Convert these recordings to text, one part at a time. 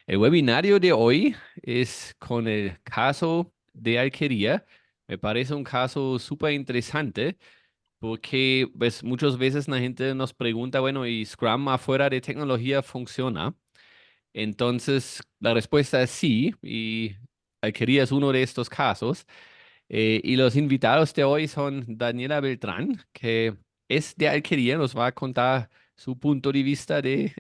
El webinario de hoy es con el caso de Alquería. Me parece un caso súper interesante porque pues, muchas veces la gente nos pregunta, bueno, ¿y Scrum afuera de tecnología funciona? Entonces, la respuesta es sí, y Alquería es uno de estos casos. Y los invitados de hoy son Daniela Beltrán, que es de Alquería, nos va a contar su punto de vista de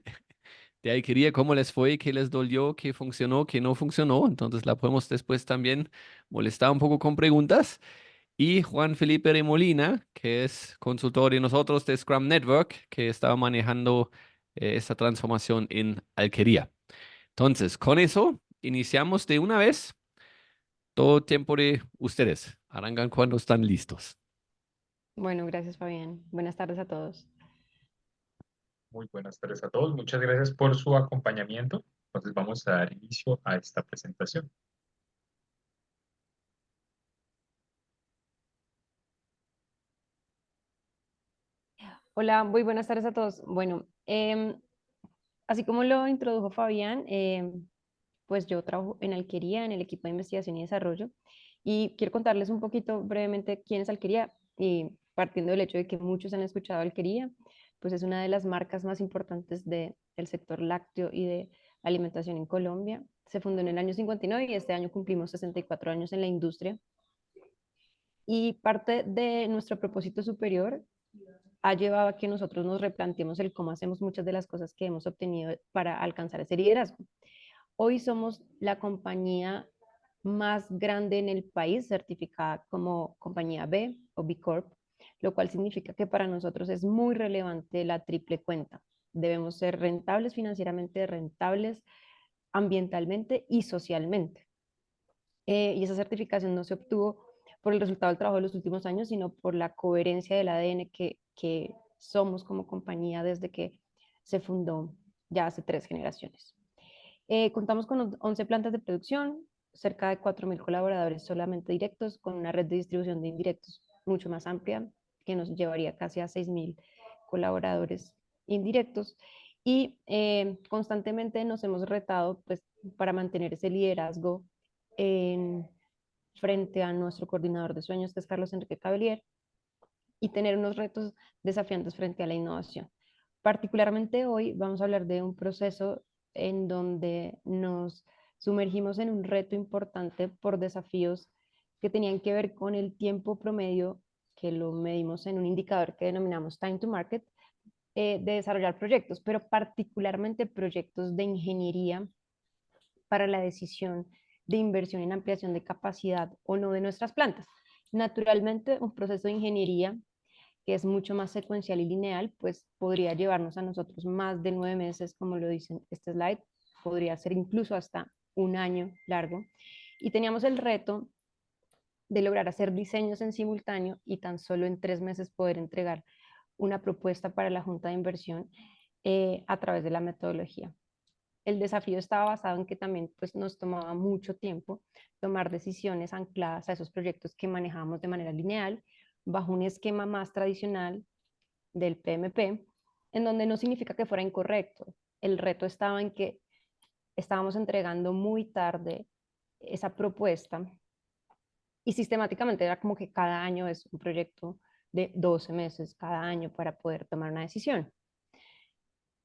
ahí quería cómo les fue, qué les dolió, qué funcionó, qué no funcionó. Entonces la podemos después también molestar un poco con preguntas. Y Juan Felipe de Molina, que es consultor de nosotros de Scrum Network, que estaba manejando esta transformación en Alquería. Entonces, con eso, iniciamos de una vez. Todo tiempo de ustedes. Arrancan cuando están listos. Bueno, gracias, Fabián. Buenas tardes a todos. Muy buenas tardes a todos. Muchas gracias por su acompañamiento. Entonces vamos a dar inicio a esta presentación. Hola, muy buenas tardes a todos. Bueno, así como lo introdujo Fabián, pues yo trabajo en Alquería, en el equipo de investigación y desarrollo, y quiero contarles un poquito brevemente quién es Alquería, y partiendo del hecho de que muchos han escuchado Alquería, pues es una de las marcas más importantes del sector lácteo y de alimentación en Colombia. Se fundó en el año 59 y este año cumplimos 64 años en la industria. Y parte de nuestro propósito superior ha llevado a que nosotros nos replanteemos el cómo hacemos muchas de las cosas que hemos obtenido para alcanzar ese liderazgo. Hoy somos la compañía más grande en el país, certificada como compañía B o B Corp, lo cual significa que para nosotros es muy relevante la triple cuenta. Debemos ser rentables financieramente, rentables ambientalmente y socialmente. Y esa certificación no se obtuvo por el resultado del trabajo de los últimos años, sino por la coherencia del ADN que somos como compañía desde que se fundó ya hace 3 generaciones. Contamos con 11 plantas de producción, cerca de 4.000 colaboradores solamente directos, con una red de distribución de indirectos mucho más amplia, que nos llevaría casi a 6.000 colaboradores indirectos. Y constantemente nos hemos retado pues, para mantener ese liderazgo en, frente a nuestro coordinador de sueños, que es Carlos Enrique Cavelier, y tener unos retos desafiantes frente a la innovación. Particularmente hoy vamos a hablar de un proceso en donde nos sumergimos en un reto importante por desafíos que tenían que ver con el tiempo promedio, que lo medimos en un indicador que denominamos Time to Market, de desarrollar proyectos, pero particularmente proyectos de ingeniería para la decisión de inversión en ampliación de capacidad o no de nuestras plantas. Naturalmente, un proceso de ingeniería que es mucho más secuencial y lineal, pues podría llevarnos a nosotros más de 9 meses, como lo dice este slide, podría ser incluso hasta un año largo. Y teníamos el reto de lograr hacer diseños en simultáneo y tan solo en 3 meses poder entregar una propuesta para la junta de inversión a través de la metodología. El desafío estaba basado en que también pues, nos tomaba mucho tiempo tomar decisiones ancladas a esos proyectos que manejábamos de manera lineal, bajo un esquema más tradicional del PMP, en donde no significa que fuera incorrecto. El reto estaba en que estábamos entregando muy tarde esa propuesta y sistemáticamente era como que cada año es un proyecto de 12 meses, cada año para poder tomar una decisión.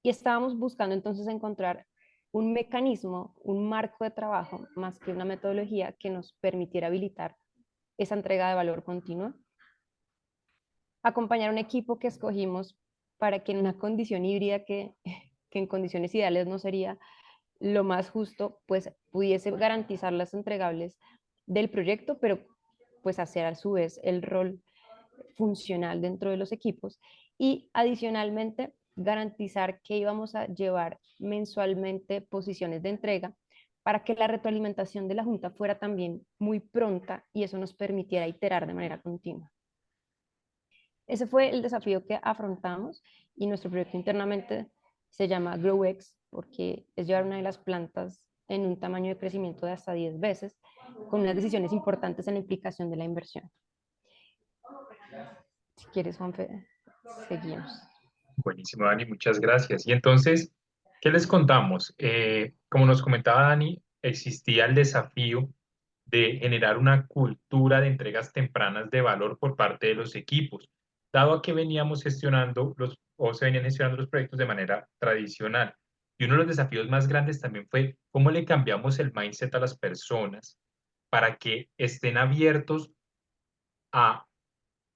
Y estábamos buscando entonces encontrar un mecanismo, un marco de trabajo, más que una metodología que nos permitiera habilitar esa entrega de valor continuo. Acompañar un equipo que escogimos para que en una condición híbrida que en condiciones ideales no sería lo más justo, pues pudiese garantizar las entregables del proyecto, pero pues hacer a su vez el rol funcional dentro de los equipos y adicionalmente garantizar que íbamos a llevar mensualmente posiciones de entrega para que la retroalimentación de la Junta fuera también muy pronta y eso nos permitiera iterar de manera continua. Ese fue el desafío que afrontamos y nuestro proyecto internamente se llama GrowX porque es llevar una de las plantas en un tamaño de crecimiento de hasta 10 veces con unas decisiones importantes en la implicación de la inversión. Si quieres, Juanfe, seguimos. Buenísimo, Dani, muchas gracias. Y entonces, ¿Qué les contamos? Como nos comentaba Dani, existía el desafío de generar una cultura de entregas tempranas de valor por parte de los equipos, dado a que veníamos gestionando o se venían gestionando los proyectos de manera tradicional. Y uno de los desafíos más grandes también fue cómo le cambiamos el mindset a las personas para que estén abiertos a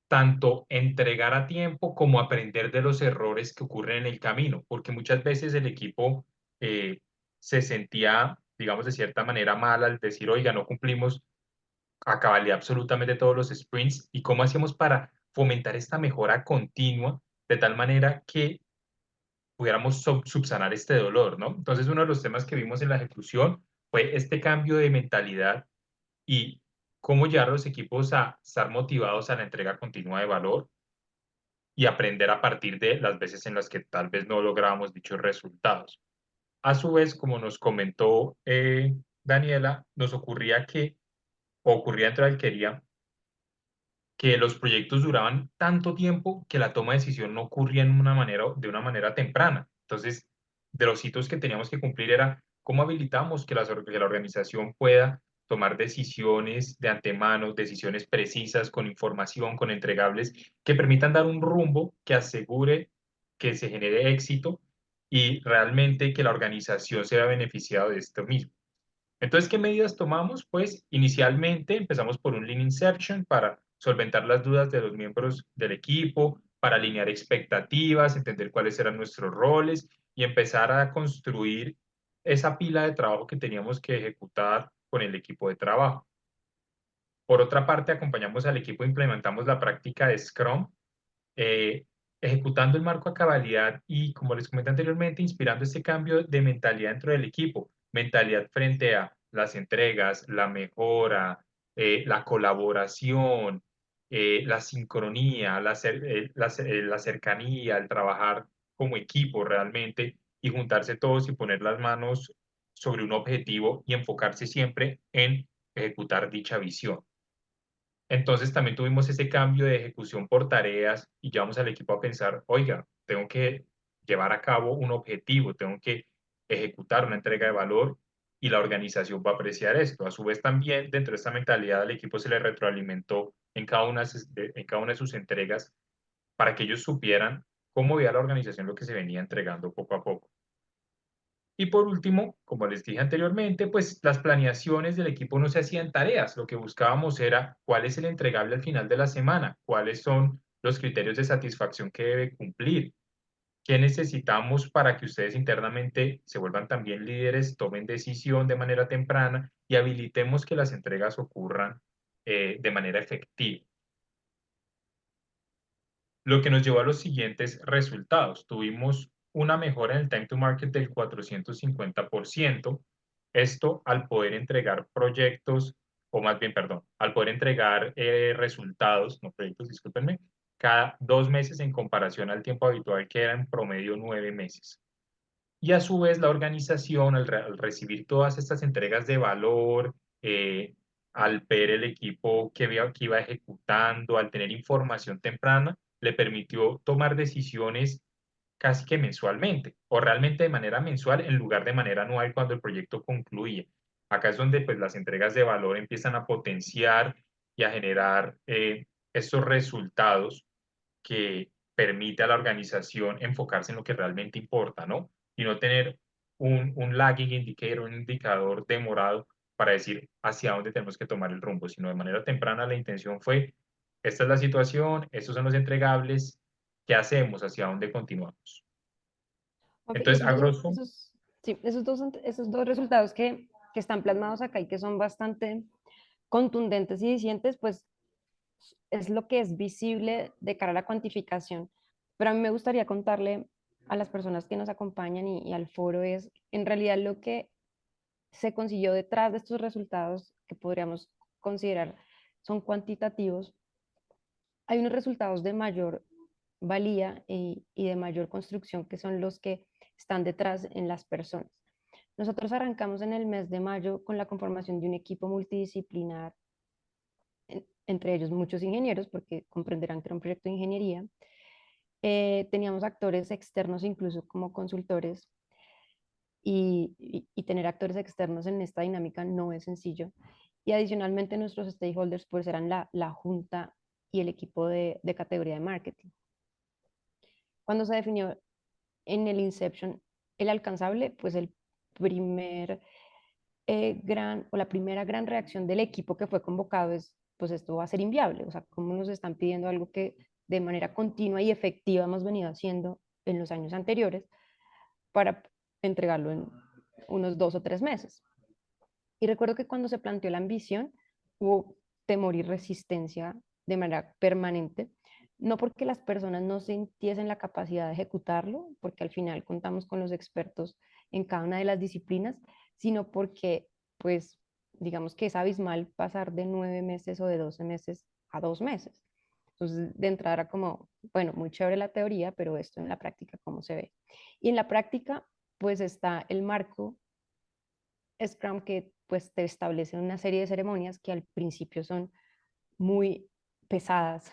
tanto entregar a tiempo como aprender de los errores que ocurren en el camino, porque muchas veces el equipo eh, se sentía, digamos, de cierta manera mal al decir, oiga, no cumplimos a cabalidad absolutamente todos los sprints y cómo hacíamos para fomentar esta mejora continua de tal manera que pudiéramos subsanar este dolor, ¿no? Entonces, uno de los temas que vimos en la ejecución fue este cambio de mentalidad y cómo llevar a los equipos a estar motivados a la entrega continua de valor y aprender a partir de las veces en las que tal vez no lográbamos dichos resultados. A su vez, como nos comentó Daniela, nos ocurría o ocurría dentro de la alquería, que los proyectos duraban tanto tiempo que la toma de decisión no ocurría de una manera temprana. Entonces, de los hitos que teníamos que cumplir era cómo habilitamos que la organización pueda tomar decisiones de antemano, decisiones precisas, con información, con entregables, que permitan dar un rumbo que asegure que se genere éxito y realmente que la organización sea beneficiada de esto mismo. Entonces, ¿qué medidas tomamos? Pues inicialmente empezamos por un Lean Inception para solventar las dudas de los miembros del equipo, para alinear expectativas, entender cuáles eran nuestros roles y empezar a construir esa pila de trabajo que teníamos que ejecutar con el equipo de trabajo. Por otra parte, acompañamos al equipo, e implementamos la práctica de Scrum, eh, ejecutando el marco a cabalidad y, como les comenté anteriormente, inspirando este cambio de mentalidad dentro del equipo, mentalidad frente a las entregas, la mejora, la colaboración, la sincronía, la cercanía, el trabajar como equipo realmente y juntarse todos y poner las manos sobre un objetivo y enfocarse siempre en ejecutar dicha visión. Entonces también tuvimos ese cambio de ejecución por tareas y llevamos al equipo a pensar, oiga, tengo que llevar a cabo un objetivo, tengo que ejecutar una entrega de valor y la organización va a apreciar esto. A su vez también dentro de esta mentalidad al equipo se le retroalimentó en cada una de sus entregas para que ellos supieran cómo veía la organización lo que se venía entregando poco a poco. Y por último, como les dije anteriormente, pues las planeaciones del equipo no se hacían tareas. Lo que buscábamos era cuál es el entregable al final de la semana, cuáles son los criterios de satisfacción que debe cumplir, qué necesitamos para que ustedes internamente se vuelvan también líderes, tomen decisión de manera temprana y habilitemos que las entregas ocurran de manera efectiva, lo que nos llevó a los siguientes resultados. Tuvimos una mejora en el time to market del 450%. Esto al poder entregar proyectos, o más bien, perdón, al poder entregar resultados, no proyectos, discúlpenme, cada 2 meses en comparación al tiempo habitual que era en promedio 9 meses. Y a su vez la organización, al recibir todas estas entregas de valor, al ver el equipo que iba ejecutando, al tener información temprana, le permitió tomar decisiones casi que mensualmente, o realmente de manera mensual en lugar de manera anual cuando el proyecto concluía. Acá es donde pues, las entregas de valor empiezan a potenciar y a generar estos resultados que permite a la organización enfocarse en lo que realmente importa, ¿no? Y no tener un lagging indicator, un indicador demorado para decir hacia dónde tenemos que tomar el rumbo, sino de manera temprana la intención fue, esta es la situación, estos son los entregables, ¿qué hacemos? ¿Hacia dónde continuamos? Ok, y Entonces, a grosso, sí, esos dos resultados que están plasmados acá y que son bastante contundentes y dicientes, pues es lo que es visible de cara a la cuantificación. Pero a mí me gustaría contarle a las personas que nos acompañan y al foro es en realidad lo que se consiguió detrás de estos resultados que podríamos considerar son cuantitativos. Hay unos resultados de mayor valía y de mayor construcción que son los que están detrás en las personas. Nosotros arrancamos en el mes de mayo con la conformación de un equipo multidisciplinar, entre ellos muchos ingenieros, porque comprenderán que era un proyecto de ingeniería. Teníamos actores externos, incluso como consultores, y tener actores externos en esta dinámica no es sencillo. Y adicionalmente nuestros stakeholders pues eran la junta y el equipo de categoría de marketing. Cuando se definió en el Inception el alcanzable, pues el primer la primera gran reacción del equipo que fue convocado es, pues esto va a ser inviable, o sea, cómo nos están pidiendo algo que de manera continua y efectiva hemos venido haciendo en los años anteriores para entregarlo en unos 2 o 3 meses. Y recuerdo que cuando se planteó la ambición, hubo temor y resistencia de manera permanente, no porque las personas no sintiesen la capacidad de ejecutarlo, porque al final contamos con los expertos en cada una de las disciplinas, sino porque, pues, digamos que es abismal pasar de 9 meses o de 12 meses a 2 meses. Entonces, de entrada era como, bueno, muy chévere la teoría, pero esto en la práctica, ¿cómo se ve? Y en la práctica, pues está el marco Scrum que pues te establece una serie de ceremonias que al principio son muy pesadas,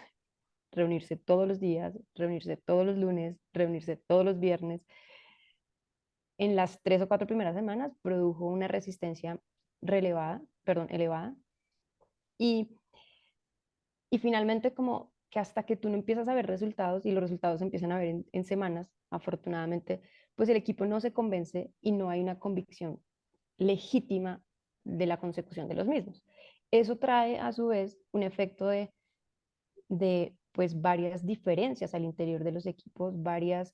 reunirse todos los días, reunirse todos los lunes, reunirse todos los viernes. En las 3 o 4 primeras semanas produjo una resistencia elevada y, y finalmente como que hasta que tú no empiezas a ver resultados y los resultados se empiezan a ver en semanas, afortunadamente, pues el equipo no se convence y no hay una convicción legítima de la consecución de los mismos. Eso trae a su vez un efecto de pues varias diferencias al interior de los equipos, varios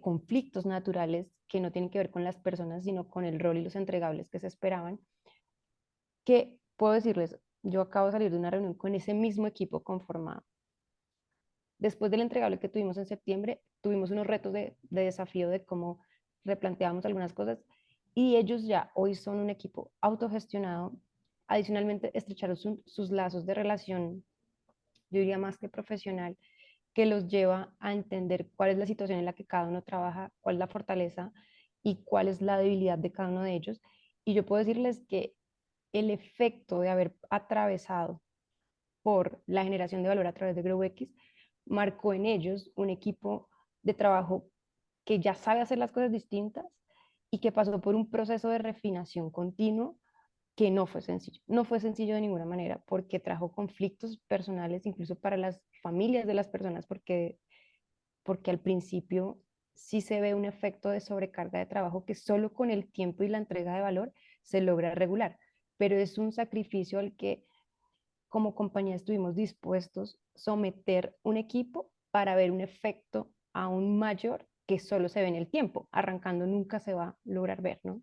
conflictos naturales que no tienen que ver con las personas, sino con el rol y los entregables que se esperaban, que puedo decirles, yo acabo de salir de una reunión con ese mismo equipo conformado. Después del entregable que tuvimos en septiembre, tuvimos unos retos de desafío de cómo replanteamos algunas cosas y ellos ya hoy son un equipo autogestionado. Adicionalmente, estrecharon sus lazos de relación, yo diría más que profesional, que los lleva a entender cuál es la situación en la que cada uno trabaja, cuál es la fortaleza y cuál es la debilidad de cada uno de ellos. Y yo puedo decirles que el efecto de haber atravesado por la generación de valor a través de GrowX marcó en ellos un equipo de trabajo que ya sabe hacer las cosas distintas y que pasó por un proceso de refinación continuo que no fue sencillo. No fue sencillo de ninguna manera porque trajo conflictos personales incluso para las familias de las personas porque al principio sí se ve un efecto de sobrecarga de trabajo que solo con el tiempo y la entrega de valor se logra regular, pero es un sacrificio al que como compañía estuvimos dispuestos a someter un equipo para ver un efecto aún mayor que solo se ve en el tiempo. Arrancando nunca se va a lograr ver, ¿no?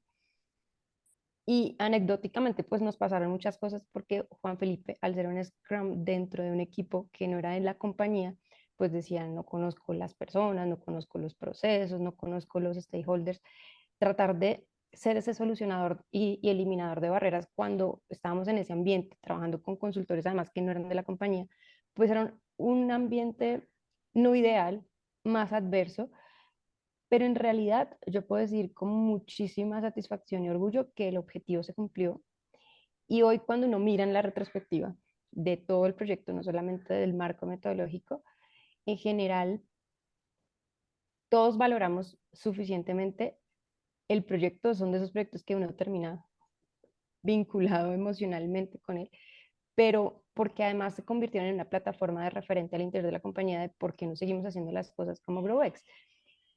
Y anecdóticamente, pues nos pasaron muchas cosas porque Juan Felipe, al ser un Scrum dentro de un equipo que no era de la compañía, pues decía, no conozco las personas, no conozco los procesos, no conozco los stakeholders. Tratar de ser ese solucionador y eliminador de barreras cuando estábamos en ese ambiente, trabajando con consultores además que no eran de la compañía, pues era un ambiente no ideal, más adverso, pero en realidad yo puedo decir con muchísima satisfacción y orgullo que el objetivo se cumplió. Y hoy cuando uno mira en la retrospectiva de todo el proyecto, no solamente del marco metodológico, en general todos valoramos suficientemente el proyecto, son de esos proyectos que uno termina vinculado emocionalmente con él, pero porque además se convirtieron en una plataforma de referente al interior de la compañía de por qué no seguimos haciendo las cosas como GrowX.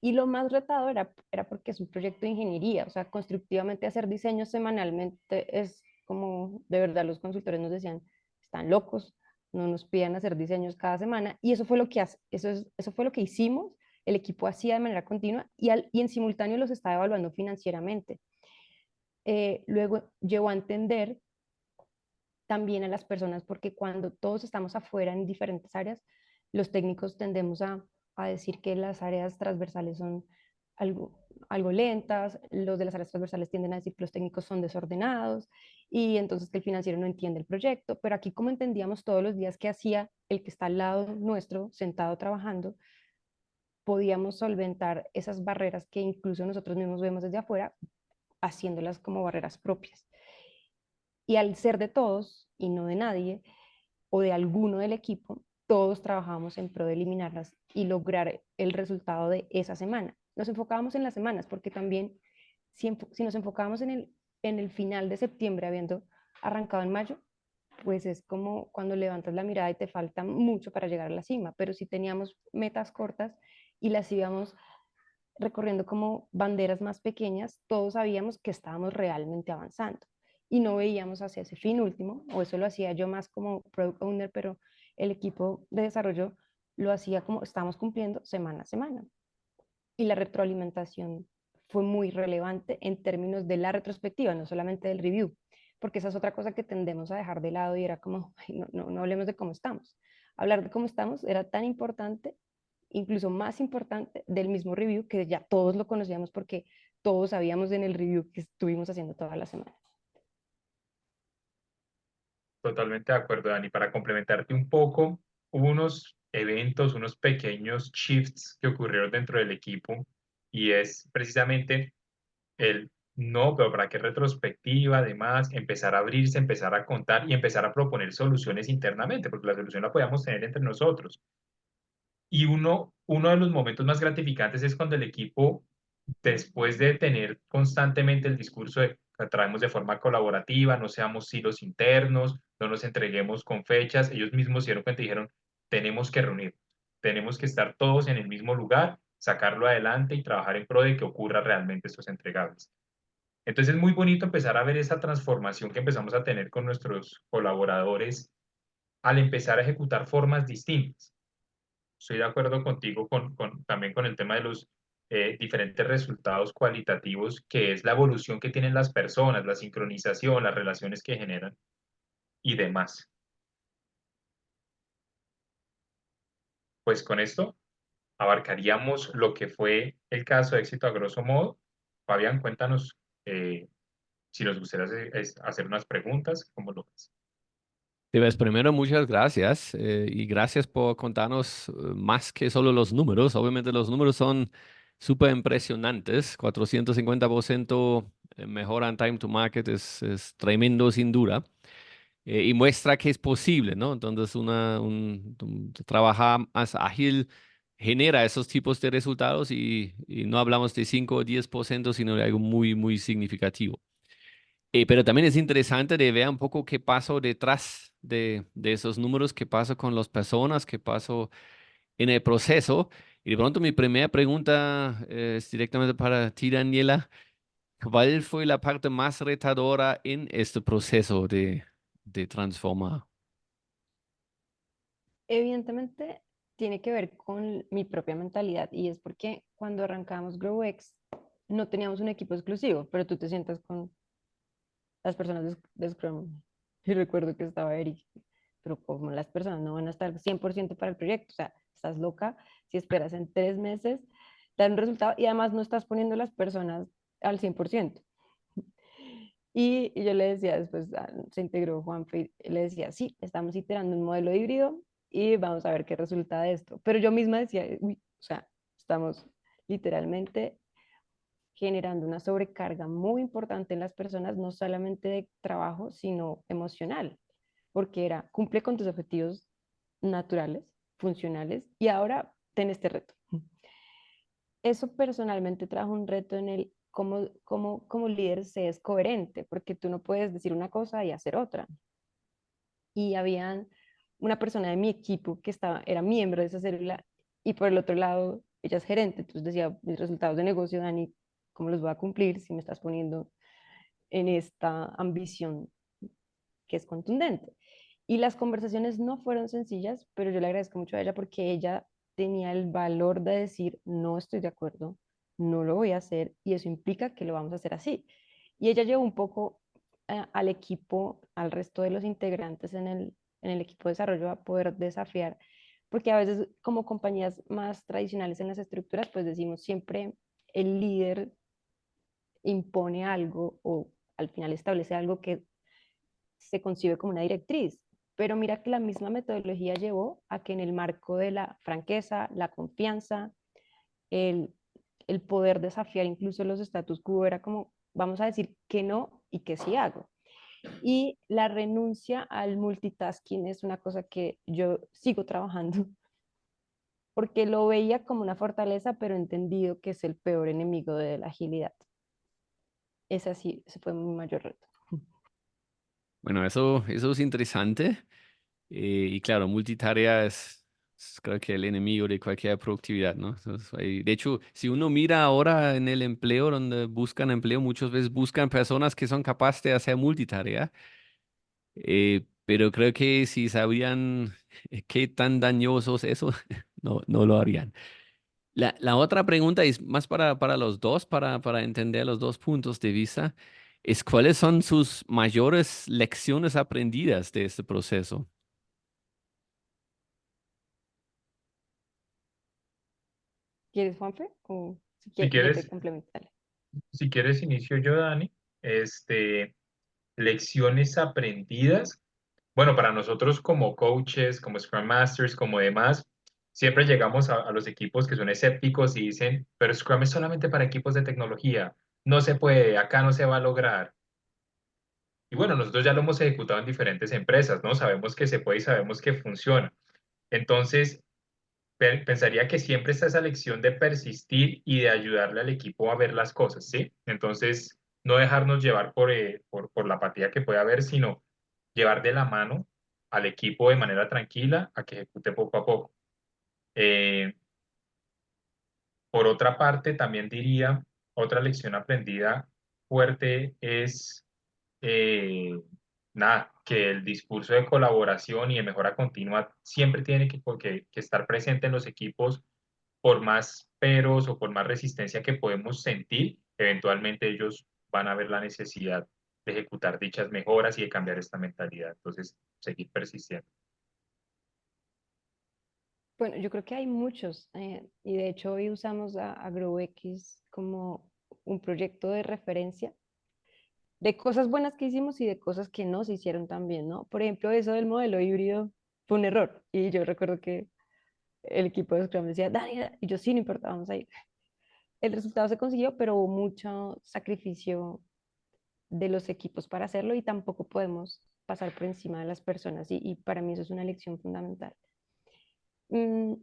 Y lo más retador era porque es un proyecto de ingeniería, o sea, constructivamente hacer diseños semanalmente es como, de verdad, los consultores nos decían, están locos, no nos pidan hacer diseños cada semana, y eso fue lo que, eso fue lo que hicimos, el equipo hacía de manera continua y en simultáneo los estaba evaluando financieramente. Luego llegó a entender también a las personas, porque cuando todos estamos afuera en diferentes áreas, los técnicos tendemos a decir que las áreas transversales son algo, algo lentas, los de las áreas transversales tienden a decir que los técnicos son desordenados y entonces que el financiero no entiende el proyecto, pero aquí como entendíamos todos los días que hacía el que está al lado nuestro, sentado trabajando, podíamos solventar esas barreras que incluso nosotros mismos vemos desde afuera, haciéndolas como barreras propias. Y al ser de todos y no de nadie o de alguno del equipo, todos trabajamos en pro de eliminarlas y lograr el resultado de esa semana. Nos enfocábamos en las semanas porque también si nos enfocábamos en el final de septiembre, habiendo arrancado en mayo, pues es como cuando levantas la mirada y te falta mucho para llegar a la cima, pero si teníamos metas cortas y las íbamos recorriendo como banderas más pequeñas, todos sabíamos que estábamos realmente avanzando y no veíamos hacia ese fin último, o eso lo hacía yo más como product owner, pero el equipo de desarrollo lo hacía como estamos cumpliendo semana a semana. Y la retroalimentación fue muy relevante en términos de la retrospectiva, no solamente del review, porque esa es otra cosa que tendemos a dejar de lado y era como, "Ay, no hablemos de cómo estamos". Hablar de cómo estamos era tan importante, incluso más importante del mismo review, que ya todos lo conocíamos porque todos sabíamos en el review que estuvimos haciendo toda la semana. Totalmente de acuerdo, Dani. Para complementarte un poco, hubo unos eventos, unos pequeños shifts que ocurrieron dentro del equipo y es precisamente el no, pero para qué retrospectiva, además, empezar a abrirse, empezar a contar y empezar a proponer soluciones internamente, porque la solución la podíamos tener entre nosotros. Y uno de los momentos más gratificantes es cuando el equipo, después de tener constantemente el discurso de que traemos de forma colaborativa, no seamos silos internos, no nos entreguemos con fechas, ellos mismos se dieron cuenta y dijeron, tenemos que reunir, tenemos que estar todos en el mismo lugar, sacarlo adelante y trabajar en pro de que ocurra realmente estos entregables. Entonces es muy bonito empezar a ver esa transformación que empezamos a tener con nuestros colaboradores al empezar a ejecutar formas distintas. Estoy de acuerdo contigo también con el tema de los diferentes resultados cualitativos, que es la evolución que tienen las personas, la sincronización, las relaciones que generan y demás. Pues con esto abarcaríamos lo que fue el caso de éxito a grosso modo. Fabián, cuéntanos si nos gustaría hacer unas preguntas, ¿cómo lo ves? Sí, pues primero, muchas gracias y gracias por contarnos más que solo los números. Obviamente los números son súper impresionantes. 450% mejora en time to market es tremendo sin duda y muestra que es posible, ¿no? Entonces trabajar más ágil genera esos tipos de resultados y no hablamos de 5 o 10%, sino de algo muy, muy significativo. Pero también es interesante de ver un poco qué pasó detrás de esos números, qué pasó con las personas, qué pasó en el proceso. Y de pronto mi primera pregunta es directamente para ti, Daniela. ¿Cuál fue la parte más retadora en este proceso de transformar? Evidentemente tiene que ver con mi propia mentalidad y es porque cuando arrancamos GrowX no teníamos un equipo exclusivo, pero tú te sientas con las personas de Scrum. Y recuerdo que estaba Eric, pero como las personas no van a estar 100% para el proyecto, o sea, estás loca si esperas en 3 meses dar un resultado y además no estás poniendo las personas al 100%. Y yo le decía, después se integró Juanfe, y le decía, sí, estamos iterando un modelo híbrido y vamos a ver qué resulta de esto. Pero yo misma decía, uy, o sea, estamos literalmente generando una sobrecarga muy importante en las personas, no solamente de trabajo, sino emocional, porque era, cumple con tus objetivos naturales, funcionales, y ahora ten este reto. Eso personalmente trajo un reto en el cómo líder se es coherente, porque tú no puedes decir una cosa y hacer otra. Y había una persona de mi equipo que era miembro de esa célula y por el otro lado ella es gerente, entonces decía, mis resultados de negocio, Dani, ¿cómo los voy a cumplir si me estás poniendo en esta ambición que es contundente? Y las conversaciones no fueron sencillas, pero yo le agradezco mucho a ella porque ella tenía el valor de decir, no estoy de acuerdo, no lo voy a hacer y eso implica que lo vamos a hacer así. Y ella llevó un poco al equipo, al resto de los integrantes en el equipo de desarrollo a poder desafiar, porque a veces como compañías más tradicionales en las estructuras, pues decimos siempre el líder impone algo o al final establece algo que se concibe como una directriz. Pero mira que la misma metodología llevó a que en el marco de la franqueza, la confianza, el, el poder desafiar incluso los status quo era como, vamos a decir que no y que sí hago. Y la renuncia al multitasking es una cosa que yo sigo trabajando porque lo veía como una fortaleza, pero he entendido que es el peor enemigo de la agilidad. ese sí, ese fue mi mayor reto. Bueno, eso es interesante. Y claro, multitarea es creo que el enemigo de cualquier productividad, ¿no? De hecho, si uno mira ahora en el empleo, donde buscan empleo, muchas veces buscan personas que son capaces de hacer multitarea, pero creo que si sabían qué tan dañoso es eso, no lo harían. La otra pregunta es más para los dos, para entender los dos puntos de vista, es cuáles son sus mayores lecciones aprendidas de este proceso. ¿Quieres, Juanfe? O si Si quieres, yo te quieres, complemento. Dale. si quieres inicio yo, Dani. Este, lecciones aprendidas. Bueno, para nosotros como coaches, como Scrum Masters, como demás, siempre llegamos a los equipos que son escépticos y dicen, pero Scrum es solamente para equipos de tecnología, no se puede, acá no se va a lograr. Y bueno, nosotros ya lo hemos ejecutado en diferentes empresas, ¿no? Sabemos que se puede y sabemos que funciona. Entonces, pensaría que siempre está esa lección de persistir y de ayudarle al equipo a ver las cosas, ¿sí? Entonces, no dejarnos llevar por la apatía que puede haber, sino llevar de la mano al equipo de manera tranquila a que ejecute poco a poco. Eh, por otra parte, también diría, otra lección aprendida fuerte es, eh, nada, que el discurso de colaboración y de mejora continua siempre tiene que estar presente en los equipos por más peros o por más resistencia que podemos sentir, eventualmente ellos van a ver la necesidad de ejecutar dichas mejoras y de cambiar esta mentalidad. Entonces, seguir persistiendo. Bueno, yo creo que hay muchos, y de hecho hoy usamos a AgroX como un proyecto de referencia de cosas buenas que hicimos y de cosas que no se hicieron tan bien, ¿no? Por ejemplo, eso del modelo híbrido fue un error, y yo recuerdo que el equipo de Scrum decía, Dani, y yo sí, no importa, vamos a ir. El resultado se consiguió, pero hubo mucho sacrificio de los equipos para hacerlo y tampoco podemos pasar por encima de las personas y para mí eso es una lección fundamental. Mm,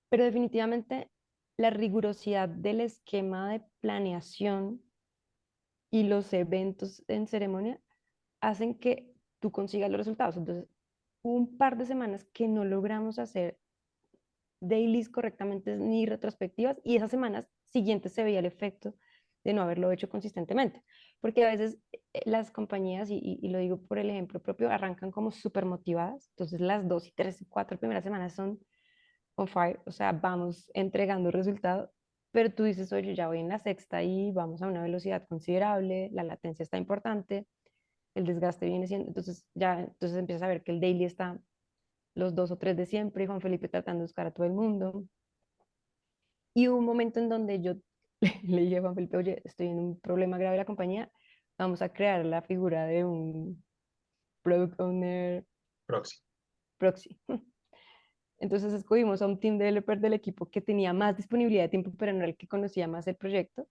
pero definitivamente la rigurosidad del esquema de planeación y los eventos en ceremonia hacen que tú consigas los resultados. Entonces, hubo un par de semanas que no logramos hacer dailies correctamente ni retrospectivas y esas semanas siguientes se veía el efecto de no haberlo hecho consistentemente. Porque a veces las compañías, y lo digo por el ejemplo propio, arrancan como súper motivadas. Entonces las 2 y 3 y 4 primeras semanas son on fire, o sea, vamos entregando resultados, pero tú dices, oye, ya voy en la sexta y vamos a una velocidad considerable, la latencia está importante, el desgaste viene siendo, entonces ya, entonces empiezas a ver que el daily está los 2 o 3 de siempre, y Juan Felipe tratando de buscar a todo el mundo. Y hubo un momento en donde yo le dije a Juan Felipe, oye, estoy en un problema grave de la compañía, vamos a crear la figura de un product owner Próximo. proxy. Entonces escogimos a un team developer del equipo que tenía más disponibilidad de tiempo, pero no era el que conocía más el proyecto.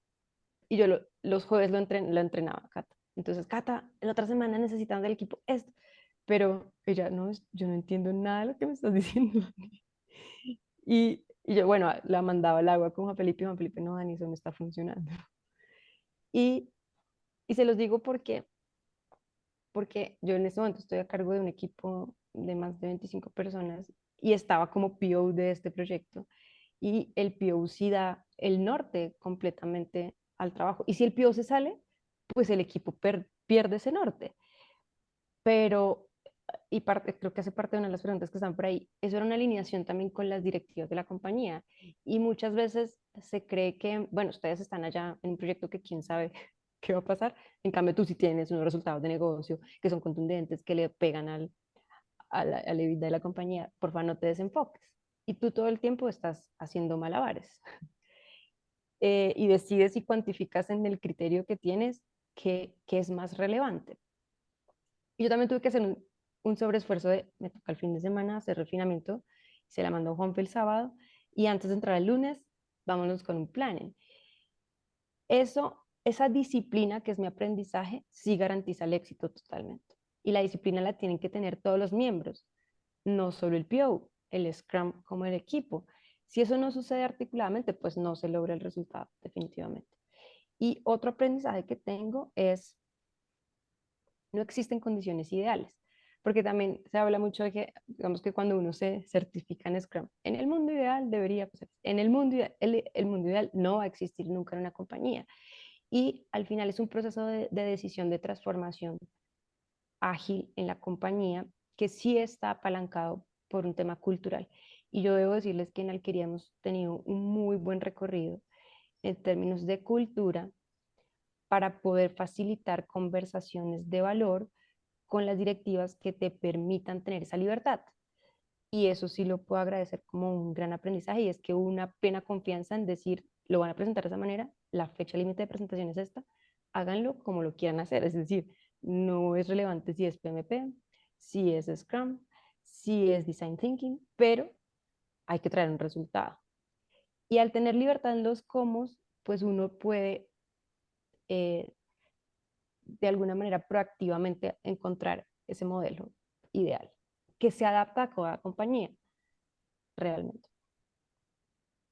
Y yo los jueves lo entrenaba a Cata. Entonces, Cata, la otra semana necesitamos del equipo esto. Pero ella, no, yo no entiendo nada de lo que me estás diciendo. Y yo, bueno, la mandaba al agua con Juan Felipe y Juan Felipe, no, Dani, eso no está funcionando. Y, y se los digo porque yo en este momento estoy a cargo de un equipo de más de 25 personas y estaba como PO de este proyecto. Y el PO sí da el norte completamente al trabajo. Y si el PO se sale, pues el equipo pierde ese norte. Pero, y parte, creo que hace parte de una de las preguntas que están por ahí, eso era una alineación también con las directivas de la compañía. Y muchas veces se cree que, bueno, ustedes están allá en un proyecto que quién sabe qué va a pasar. En cambio, tú sí tienes unos resultados de negocio que son contundentes, que le pegan a la vida de la compañía. Por favor, no te desenfoques. Y tú todo el tiempo estás haciendo malabares. Y decides y cuantificas en el criterio que tienes qué es más relevante. Y yo también tuve que hacer un sobreesfuerzo de, me toca el fin de semana hacer refinamiento, se la mandó Juanfe el sábado, y antes de entrar el lunes, vámonos con un plan. Esa disciplina que es mi aprendizaje, sí garantiza el éxito totalmente. Y la disciplina la tienen que tener todos los miembros, no solo el PO, el Scrum como el equipo. Si eso no sucede articuladamente, pues no se logra el resultado, definitivamente. Y otro aprendizaje que tengo es, no existen condiciones ideales, porque también se habla mucho de que, digamos que cuando uno se certifica en Scrum, en el mundo ideal debería pasar, en el mundo ideal, el mundo ideal no va a existir nunca en una compañía. Y al final es un proceso de decisión de transformación ágil en la compañía que sí está apalancado por un tema cultural. Y yo debo decirles que en Alquería hemos tenido un muy buen recorrido en términos de cultura para poder facilitar conversaciones de valor con las directivas que te permitan tener esa libertad. Y eso sí lo puedo agradecer como un gran aprendizaje y es que hubo una plena confianza en decir, lo van a presentar de esa manera, la fecha límite de presentación es esta, háganlo como lo quieran hacer. Es decir, no es relevante si es PMP, si es Scrum, si es Design Thinking, pero hay que traer un resultado. Y al tener libertad en los cómo, pues uno puede eh, de alguna manera proactivamente encontrar ese modelo ideal que se adapta a cada compañía realmente.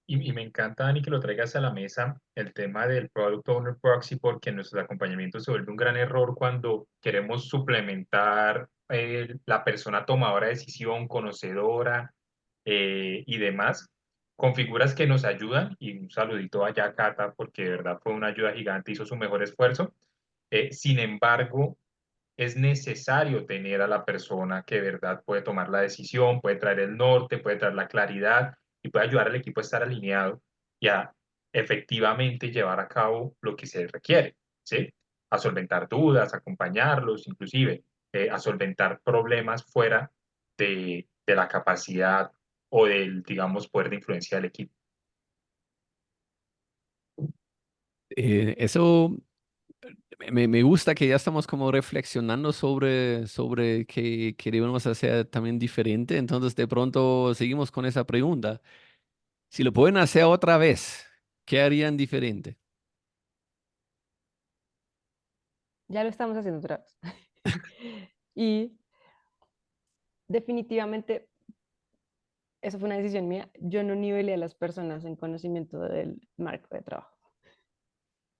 Y me encanta, Dani, que lo traigas a la mesa el tema del Product Owner Proxy, porque en nuestros acompañamientos se vuelve un gran error cuando queremos suplementar la persona tomadora de decisión, conocedora y demás, con figuras que nos ayudan. Y un saludito allá a Cata, porque de verdad fue una ayuda gigante, hizo su mejor esfuerzo. Sin embargo, es necesario tener a la persona que de verdad puede tomar la decisión, puede traer el norte, puede traer la claridad y puede ayudar al equipo a estar alineado y a efectivamente llevar a cabo lo que se requiere, ¿sí? A solventar dudas, acompañarlos, inclusive a solventar problemas fuera de la capacidad o del, digamos, poder de influencia del equipo. Eso me gusta que ya estamos como reflexionando sobre qué debemos hacer también diferente. Entonces, de pronto seguimos con esa pregunta. Si lo pueden hacer otra vez, ¿qué harían diferente? Ya lo estamos haciendo otra vez. Y definitivamente, eso fue una decisión mía. Yo no nivelé a las personas en conocimiento del marco de trabajo,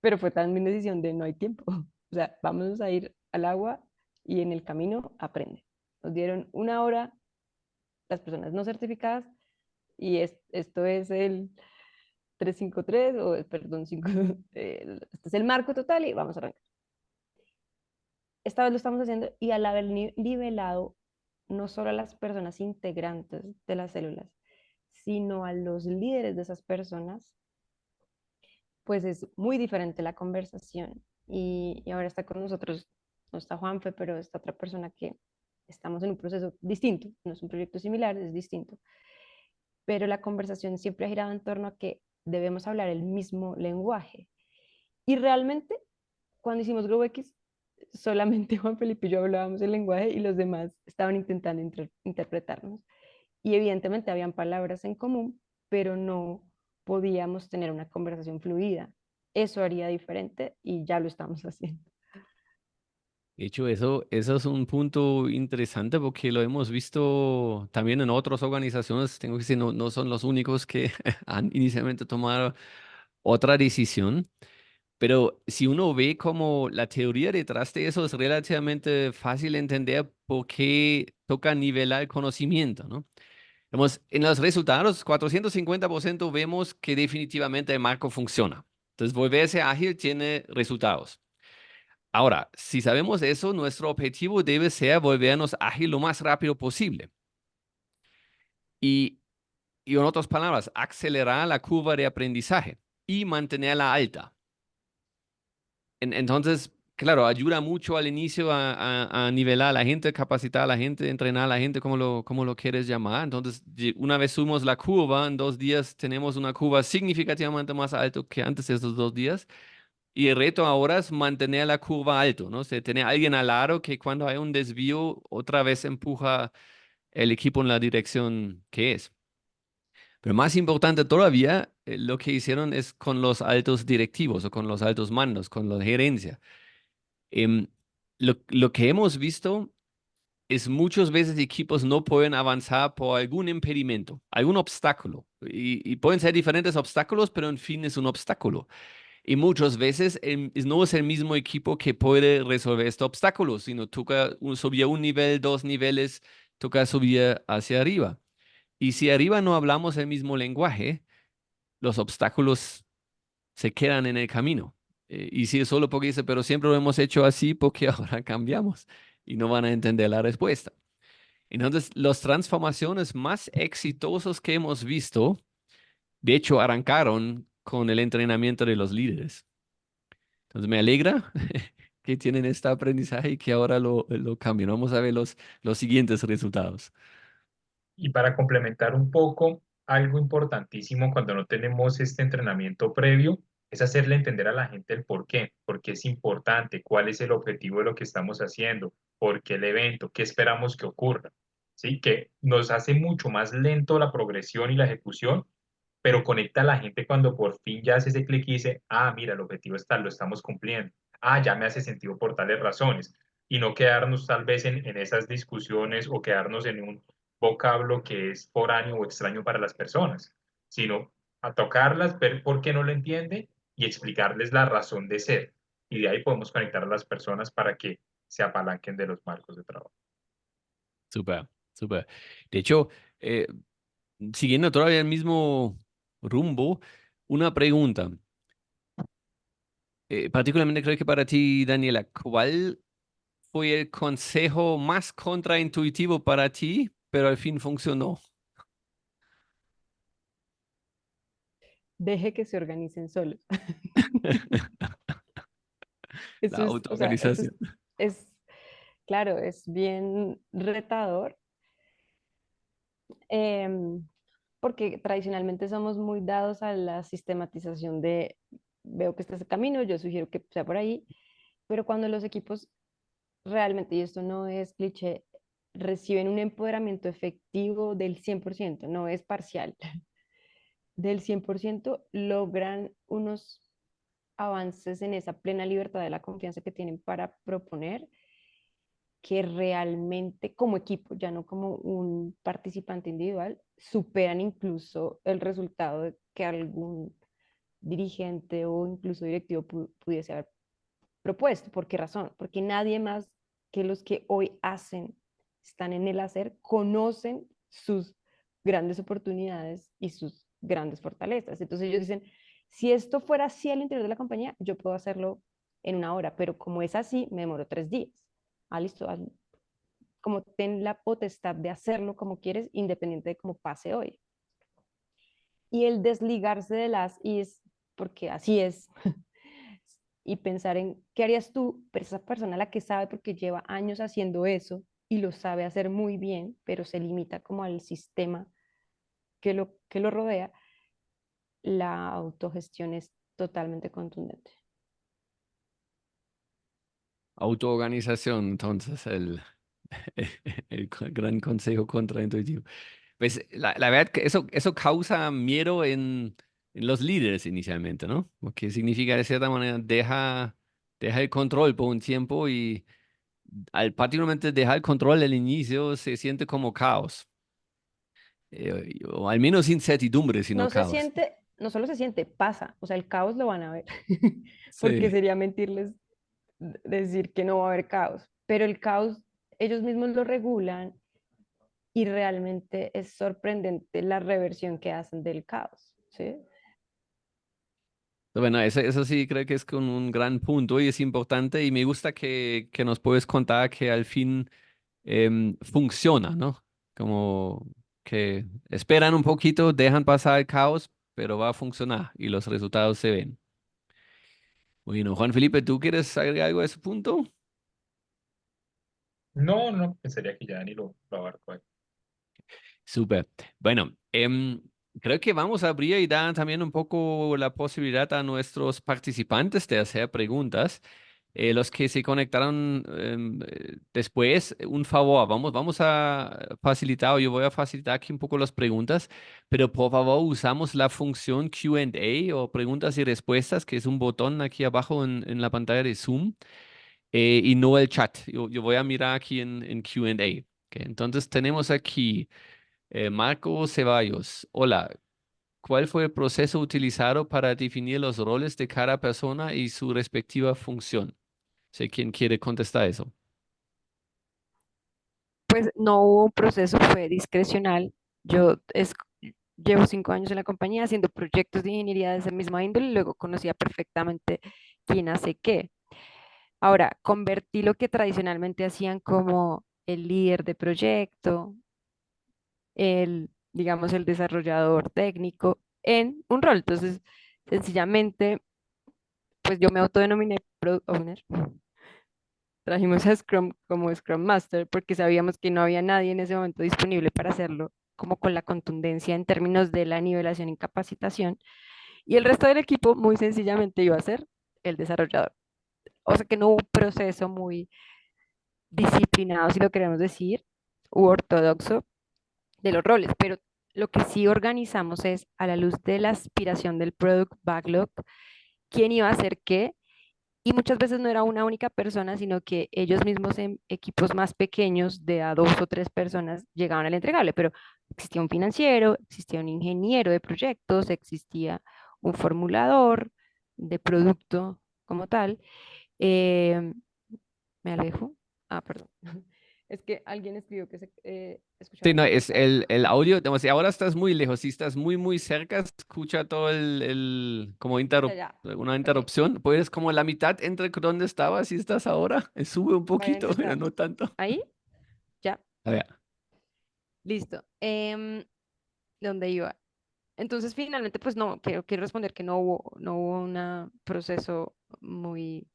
pero fue también mi decisión de no hay tiempo. O sea, vamos a ir al agua y en el camino aprende. Nos dieron una hora las personas no certificadas y esto es el 353 o perdón, 5, este es el marco total y vamos a arrancar. Esta vez lo estamos haciendo y al haber nivelado no solo a las personas integrantes de las células, sino a los líderes de esas personas, pues es muy diferente la conversación. Y ahora está con nosotros, no está Juanfe, pero está otra persona que estamos en un proceso distinto, no es un proyecto similar, es distinto. Pero la conversación siempre ha girado en torno a que debemos hablar el mismo lenguaje. Y realmente, cuando hicimos GrowX, solamente Juan Felipe y yo hablábamos el lenguaje y los demás estaban intentando interpretarnos. Y evidentemente habían palabras en común, pero no podíamos tener una conversación fluida. Eso haría diferente y ya lo estamos haciendo. De hecho, eso es un punto interesante porque lo hemos visto también en otras organizaciones. Tengo que decir, no son los únicos que han inicialmente tomado otra decisión. Pero si uno ve como la teoría detrás de eso es relativamente fácil de entender por qué toca nivelar el conocimiento, ¿no? Vemos, en los resultados, 450% vemos que definitivamente el marco funciona. Entonces, volverse ágil tiene resultados. Ahora, si sabemos eso, nuestro objetivo debe ser volvernos ágil lo más rápido posible. Y, y en otras palabras, acelerar la curva de aprendizaje y mantenerla alta. Entonces, claro, ayuda mucho al inicio a nivelar a la gente, capacitar a la gente, entrenar a la gente, como lo quieres llamar. Entonces, una vez subimos la curva, en 2 días tenemos una curva significativamente más alta que antes de esos 2 días. Y el reto ahora es mantener la curva alto, ¿no? O sea, tener a alguien al lado que cuando hay un desvío, otra vez empuja el equipo en la dirección que es. Pero más importante todavía, lo que hicieron es con los altos directivos o con los altos mandos, con la gerencia. Em, lo que hemos visto es muchas veces equipos no pueden avanzar por algún impedimento, algún obstáculo. Y pueden ser diferentes obstáculos, pero en fin es un obstáculo. Y muchas veces no es el mismo equipo que puede resolver estos obstáculos, sino toca subir un nivel, dos niveles, toca subir hacia arriba. Y si arriba no hablamos el mismo lenguaje, los obstáculos se quedan en el camino. Y si es solo porque dice, pero siempre lo hemos hecho así porque ahora cambiamos y no van a entender la respuesta. Entonces, las transformaciones más exitosas que hemos visto, de hecho, arrancaron con el entrenamiento de los líderes. Entonces, me alegra que tienen este aprendizaje y que ahora lo cambien. Vamos a ver los siguientes resultados. Y para complementar un poco, algo importantísimo cuando no tenemos este entrenamiento previo es hacerle entender a la gente el por qué es importante, cuál es el objetivo de lo que estamos haciendo, por qué el evento, qué esperamos que ocurra. ¿Sí? Que nos hace mucho más lento la progresión y la ejecución, pero conecta a la gente cuando por fin ya hace ese clic y dice, ah, mira, el objetivo está, lo estamos cumpliendo. Ah, ya me hace sentido por tales razones. Y no quedarnos tal vez en esas discusiones o quedarnos en un vocablo que es foráneo o extraño para las personas, sino a tocarlas, ver por qué no lo entiende y explicarles la razón de ser. Y de ahí podemos conectar a las personas para que se apalanquen de los marcos de trabajo. Súper, súper. De hecho, siguiendo todavía el mismo rumbo, una pregunta. Particularmente creo que para ti, Daniela, ¿cuál fue el consejo más contraintuitivo para ti, pero al fin funcionó? Deje que se organicen solos. Eso La es, o sea, autoorganización. es, claro, es bien retador, em, porque tradicionalmente somos muy dados a la sistematización de, veo que este es el camino, yo sugiero que sea por ahí, pero cuando los equipos realmente, y esto no es cliché, reciben un empoderamiento efectivo del 100%, no es parcial, del 100%, logran unos avances en esa plena libertad de la confianza que tienen para proponer, que realmente como equipo, ya no como un participante individual, superan incluso el resultado de que algún dirigente o incluso directivo pudiese haber propuesto. ¿Por qué razón? Porque nadie más que los que hoy hacen, están en el hacer, conocen sus grandes oportunidades y sus grandes fortalezas. Entonces ellos dicen, si esto fuera así al interior de la compañía, yo puedo hacerlo en una hora, pero como es así, me demoro 3 días. Ah, listo, como ten la potestad de hacerlo como quieres, independiente de cómo pase hoy. Y el desligarse de las is, porque así es, y pensar en qué harías tú, pero esa persona la que sabe porque lleva años haciendo eso y lo sabe hacer muy bien, pero se limita como al sistema que lo rodea, la autogestión es totalmente contundente. Autoorganización, entonces, el gran consejo contraintuitivo. Pues la verdad que eso causa miedo en los líderes inicialmente, ¿no? Porque significa de cierta manera deja el control por un tiempo y al particularmente dejar el control al inicio se siente como caos, o al menos incertidumbre, sino No se caos. siente, no solo se siente, pasa, o sea, el caos lo van a ver, porque Sí. sería mentirles decir que no va a haber caos, pero el caos ellos mismos lo regulan y realmente es sorprendente la reversión que hacen del caos, ¿sí? Bueno, eso sí creo que es con un gran punto y es importante y me gusta que nos puedes contar que al fin funciona, ¿no? Como que esperan un poquito, dejan pasar el caos, pero va a funcionar y los resultados se ven. Bueno, Juan Felipe, ¿tú quieres agregar algo a ese punto? No, no, pensaría que ya Dani lo abarcó ahí. Súper. Bueno, creo que vamos a abrir y dar también un poco la posibilidad a nuestros participantes de hacer preguntas. Los que se conectaron después, un favor, vamos a facilitar, o yo voy a facilitar aquí un poco las preguntas, pero por favor usamos la función Q&A o preguntas y respuestas, que es un botón aquí abajo en la pantalla de Zoom, y no el chat. Yo voy a mirar aquí en Q&A. Ok, entonces tenemos aquí Marco Ceballos. Hola, ¿Cuál fue el proceso utilizado para definir los roles de cada persona y su respectiva función? Sé quién quiere contestar eso. Pues no hubo un proceso, fue discrecional. Yo llevo 5 años en la compañía haciendo proyectos de ingeniería de esa misma índole y luego conocía perfectamente quién hace qué. Ahora, convertí lo que tradicionalmente hacían como el líder de proyecto, digamos, el desarrollador técnico en un rol. Entonces, sencillamente, pues yo me autodenominé Product Owner. Trajimos a Scrum como Scrum Master porque sabíamos que no había nadie en ese momento disponible para hacerlo como con la contundencia en términos de la nivelación y capacitación. Y el resto del equipo muy sencillamente iba a ser el desarrollador. O sea que no hubo un proceso muy disciplinado, si lo queremos decir, u ortodoxo de los roles, pero lo que sí organizamos es a la luz de la aspiración del product backlog, quién iba a hacer qué. Y muchas veces no era una única persona, sino que ellos mismos en equipos más pequeños, de a 2 o 3 personas, llegaban al entregable. Pero existía un financiero, existía un ingeniero de proyectos, existía un formulador de producto como tal. Eh, ¿Me alejo? Ah, perdón. Es que alguien escribió que se escuchaba Sí, un no, poco es cortado. el audio, digamos, si ahora estás muy lejos, si estás muy, muy cerca, escucha todo como Ya, ya. una Ok, interrupción. Puedes como la mitad entre donde estabas y estás ahora, sube un voy a poquito, pero intentar. no tanto. Ahí, ya, A ver. listo. ¿Dónde iba? Entonces, finalmente, pues no, quiero responder que no hubo un proceso muy,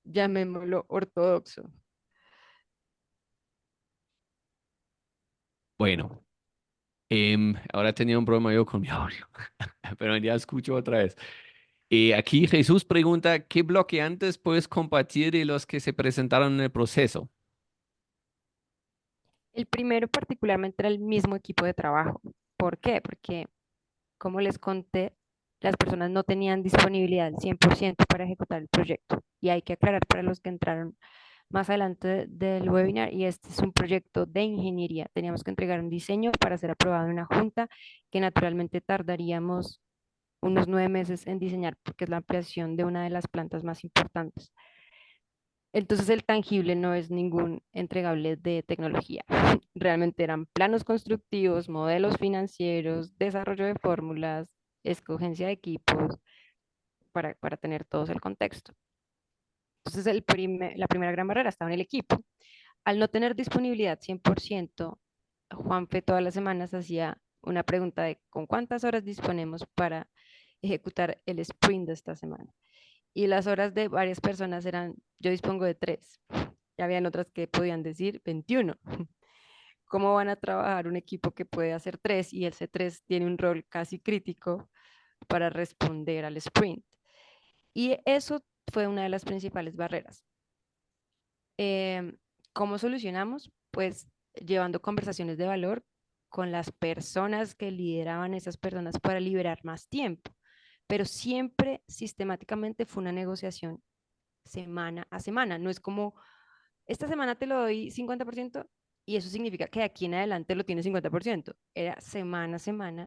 llamémoslo, ortodoxo. Bueno, ahora tenía un problema yo con mi audio, pero ya escucho otra vez. Aquí Jesús pregunta, ¿qué bloqueantes puedes compartir de los que se presentaron en el proceso? El primero particularmente era el mismo equipo de trabajo. ¿Por qué? Porque, como les conté, las personas no tenían disponibilidad al 100% para ejecutar el proyecto. Y hay que aclarar para los que entraron más adelante del webinar, y este es un proyecto de ingeniería. Teníamos que entregar un diseño para ser aprobado en una junta que naturalmente tardaríamos unos 9 meses en diseñar porque es la ampliación de una de las plantas más importantes. Entonces el tangible no es ningún entregable de tecnología. Realmente eran planos constructivos, modelos financieros, desarrollo de fórmulas, escogencia de equipos para tener todos el contexto. Entonces la primera gran barrera estaba en el equipo. Al no tener disponibilidad 100%, Juanfe todas las semanas hacía una pregunta de con cuántas horas disponemos para ejecutar el sprint de esta semana. Y las horas de varias personas eran, yo dispongo de 3. Ya habían otras que podían decir 21. ¿Cómo van a trabajar un equipo que puede hacer 3 y el C3 tiene un rol casi crítico para responder al sprint? Y eso fue una de las principales barreras. Em, ¿Cómo solucionamos? Pues llevando conversaciones de valor con las personas que lideraban esas personas para liberar más tiempo. Pero siempre sistemáticamente fue una negociación semana a semana. No es como, esta semana te lo doy 50% y eso significa que de aquí en adelante lo tienes 50%. Era semana a semana,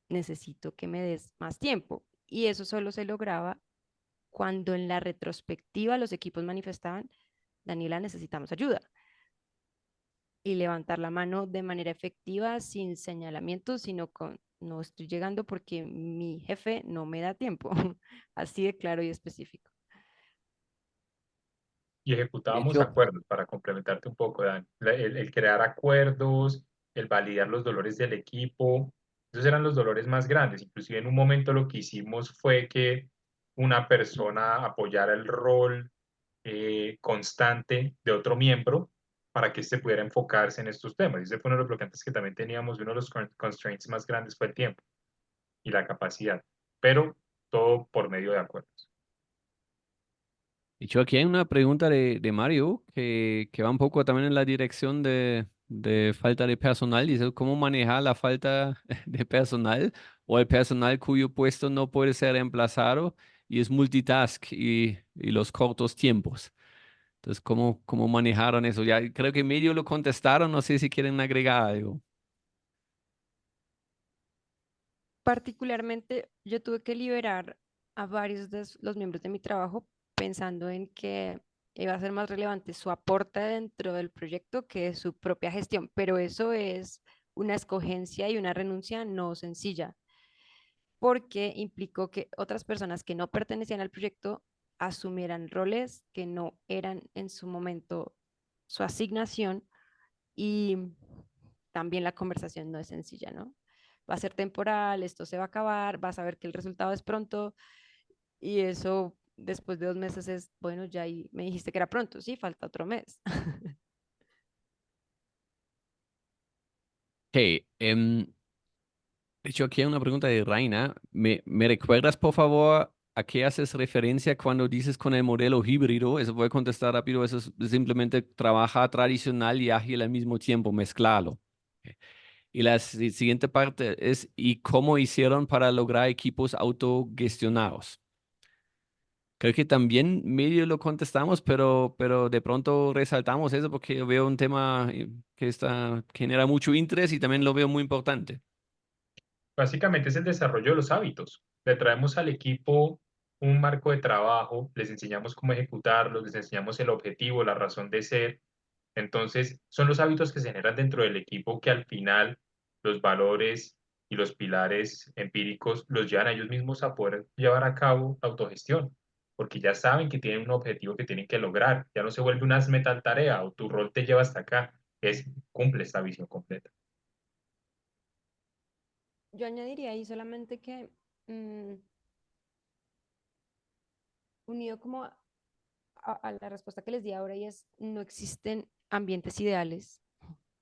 necesito que me des más tiempo. Y eso solo se lograba cuando en la retrospectiva los equipos manifestaban, Daniela, necesitamos ayuda. Y levantar la mano de manera efectiva, sin señalamientos, sino con, no estoy llegando porque mi jefe no me da tiempo. Así de claro y específico. Y De ejecutábamos hecho, acuerdos para complementarte un poco, Dan. El crear acuerdos, el validar los dolores del equipo, esos eran los dolores más grandes. Inclusive en un momento lo que hicimos fue que una persona apoyara el rol constante de otro miembro para que éste pudiera enfocarse en estos temas. Y ese fue uno de los bloqueantes que también teníamos, y uno de los constraints más grandes fue el tiempo y la capacidad, pero todo por medio de acuerdos. de hecho, aquí hay una pregunta de Mario que va un poco también en la dirección de falta de personal. Dice, ¿cómo manejar la falta de personal o el personal cuyo puesto no puede ser reemplazado y es multitask y los cortos tiempos? Entonces, ¿cómo manejaron eso? Ya creo que medio lo contestaron, no sé si quieren agregar algo. Particularmente, yo tuve que liberar a varios de los miembros de mi trabajo pensando en que iba a ser más relevante su aporte dentro del proyecto que su propia gestión, pero eso es una escogencia y una renuncia no sencilla, porque implicó que otras personas que no pertenecían al proyecto asumieran roles que no eran en su momento su asignación y también la conversación no es sencilla, ¿no? Va a ser temporal, esto se va a acabar, vas a ver que el resultado es pronto y eso después de 2 meses es, bueno, ya ahí me dijiste que era pronto, sí, falta otro mes. Hey, de hecho, aquí hay una pregunta de Raina. ¿Me recuerdas, por favor, a qué haces referencia cuando dices con el modelo híbrido? Eso voy a contestar rápido. Eso es simplemente trabajar tradicional y ágil al mismo tiempo, mezclarlo. Y la siguiente parte es, ¿y cómo hicieron para lograr equipos autogestionados? Creo que también medio lo contestamos, pero de pronto resaltamos eso porque yo veo un tema que genera mucho interés y también lo veo muy importante. Básicamente es el desarrollo de los hábitos. Le traemos al equipo un marco de trabajo, les enseñamos cómo ejecutarlos, les enseñamos el objetivo, la razón de ser. Entonces, son los hábitos que se generan dentro del equipo que al final los valores y los pilares empíricos los llevan a ellos mismos a poder llevar a cabo la autogestión, porque ya saben que tienen un objetivo que tienen que lograr. Ya no se vuelve una metal tarea o tu rol te lleva hasta acá, es cumple esta visión completa. Yo añadiría ahí solamente que mm, unido como a la respuesta que les di ahora y es, no existen ambientes ideales.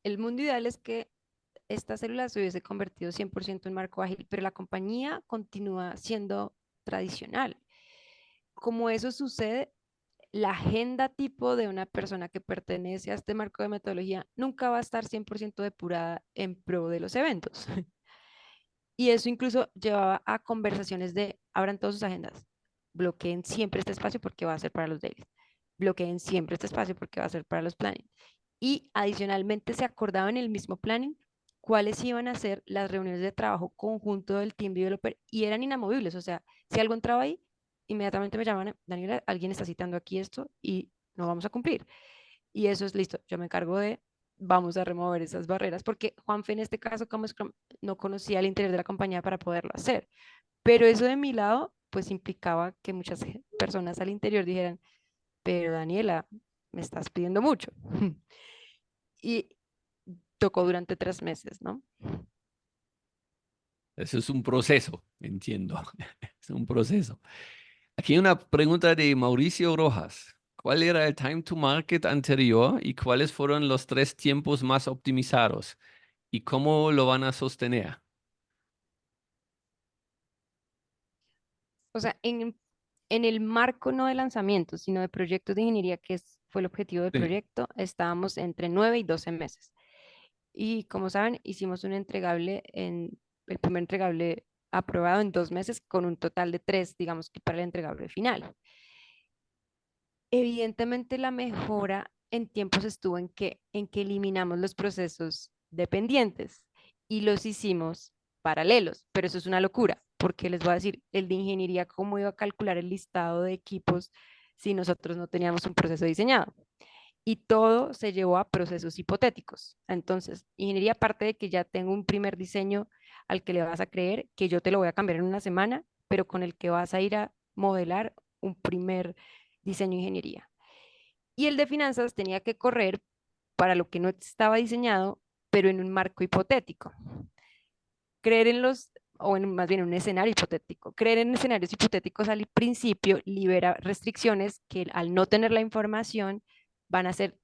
El mundo ideal es que esta célula se hubiese convertido 100% en marco ágil, pero la compañía continúa siendo tradicional. Como eso sucede, la agenda tipo de una persona que pertenece a este marco de metodología nunca va a estar 100% depurada en pro de los eventos. Y eso incluso llevaba a conversaciones de, abran todas sus agendas, bloqueen siempre este espacio porque va a ser para los dailies, bloqueen siempre este espacio porque va a ser para los planning. Y adicionalmente se acordaba en el mismo planning cuáles iban a ser las reuniones de trabajo conjunto del team developer y eran inamovibles. O sea, si algo entraba ahí, inmediatamente me llamaban, Daniela, alguien está citando aquí esto y no vamos a cumplir. Y eso es listo, yo me encargo de, vamos a remover esas barreras, porque Juanfe en este caso como Scrum no conocía el interior de la compañía para poderlo hacer. Pero eso de mi lado, pues implicaba que muchas personas al interior dijeran, pero Daniela, me estás pidiendo mucho. Y tocó durante 3 meses, ¿no? Eso es un proceso, entiendo. Es un proceso. Aquí hay una pregunta de Mauricio Rojas. ¿Cuál era el time to market anterior y cuáles fueron los 3 tiempos más optimizados? ¿Y cómo lo van a sostener? O sea, en el marco no de lanzamiento, sino de proyectos de ingeniería, que fue el objetivo del Sí. proyecto, estábamos entre 9 y 12 meses. Y como saben, hicimos un entregable el primer entregable aprobado en 2 meses con un total de 3, digamos que para el entregable final. Evidentemente la mejora en tiempos estuvo en que eliminamos los procesos dependientes y los hicimos paralelos, pero eso es una locura, porque les voy a decir, el de ingeniería, ¿cómo iba a calcular el listado de equipos si nosotros no teníamos un proceso diseñado? Y todo se llevó a procesos hipotéticos. Entonces, ingeniería, aparte de que ya tengo un primer diseño al que le vas a creer, que yo te lo voy a cambiar en una semana, pero con el que vas a ir a modelar un primer diseño de ingeniería. Y el de finanzas tenía que correr para lo que no estaba diseñado, pero en un marco hipotético. Creer en los, o en, más bien en un escenario hipotético. Creer en escenarios hipotéticos al principio libera restricciones que al no tener la información van a ser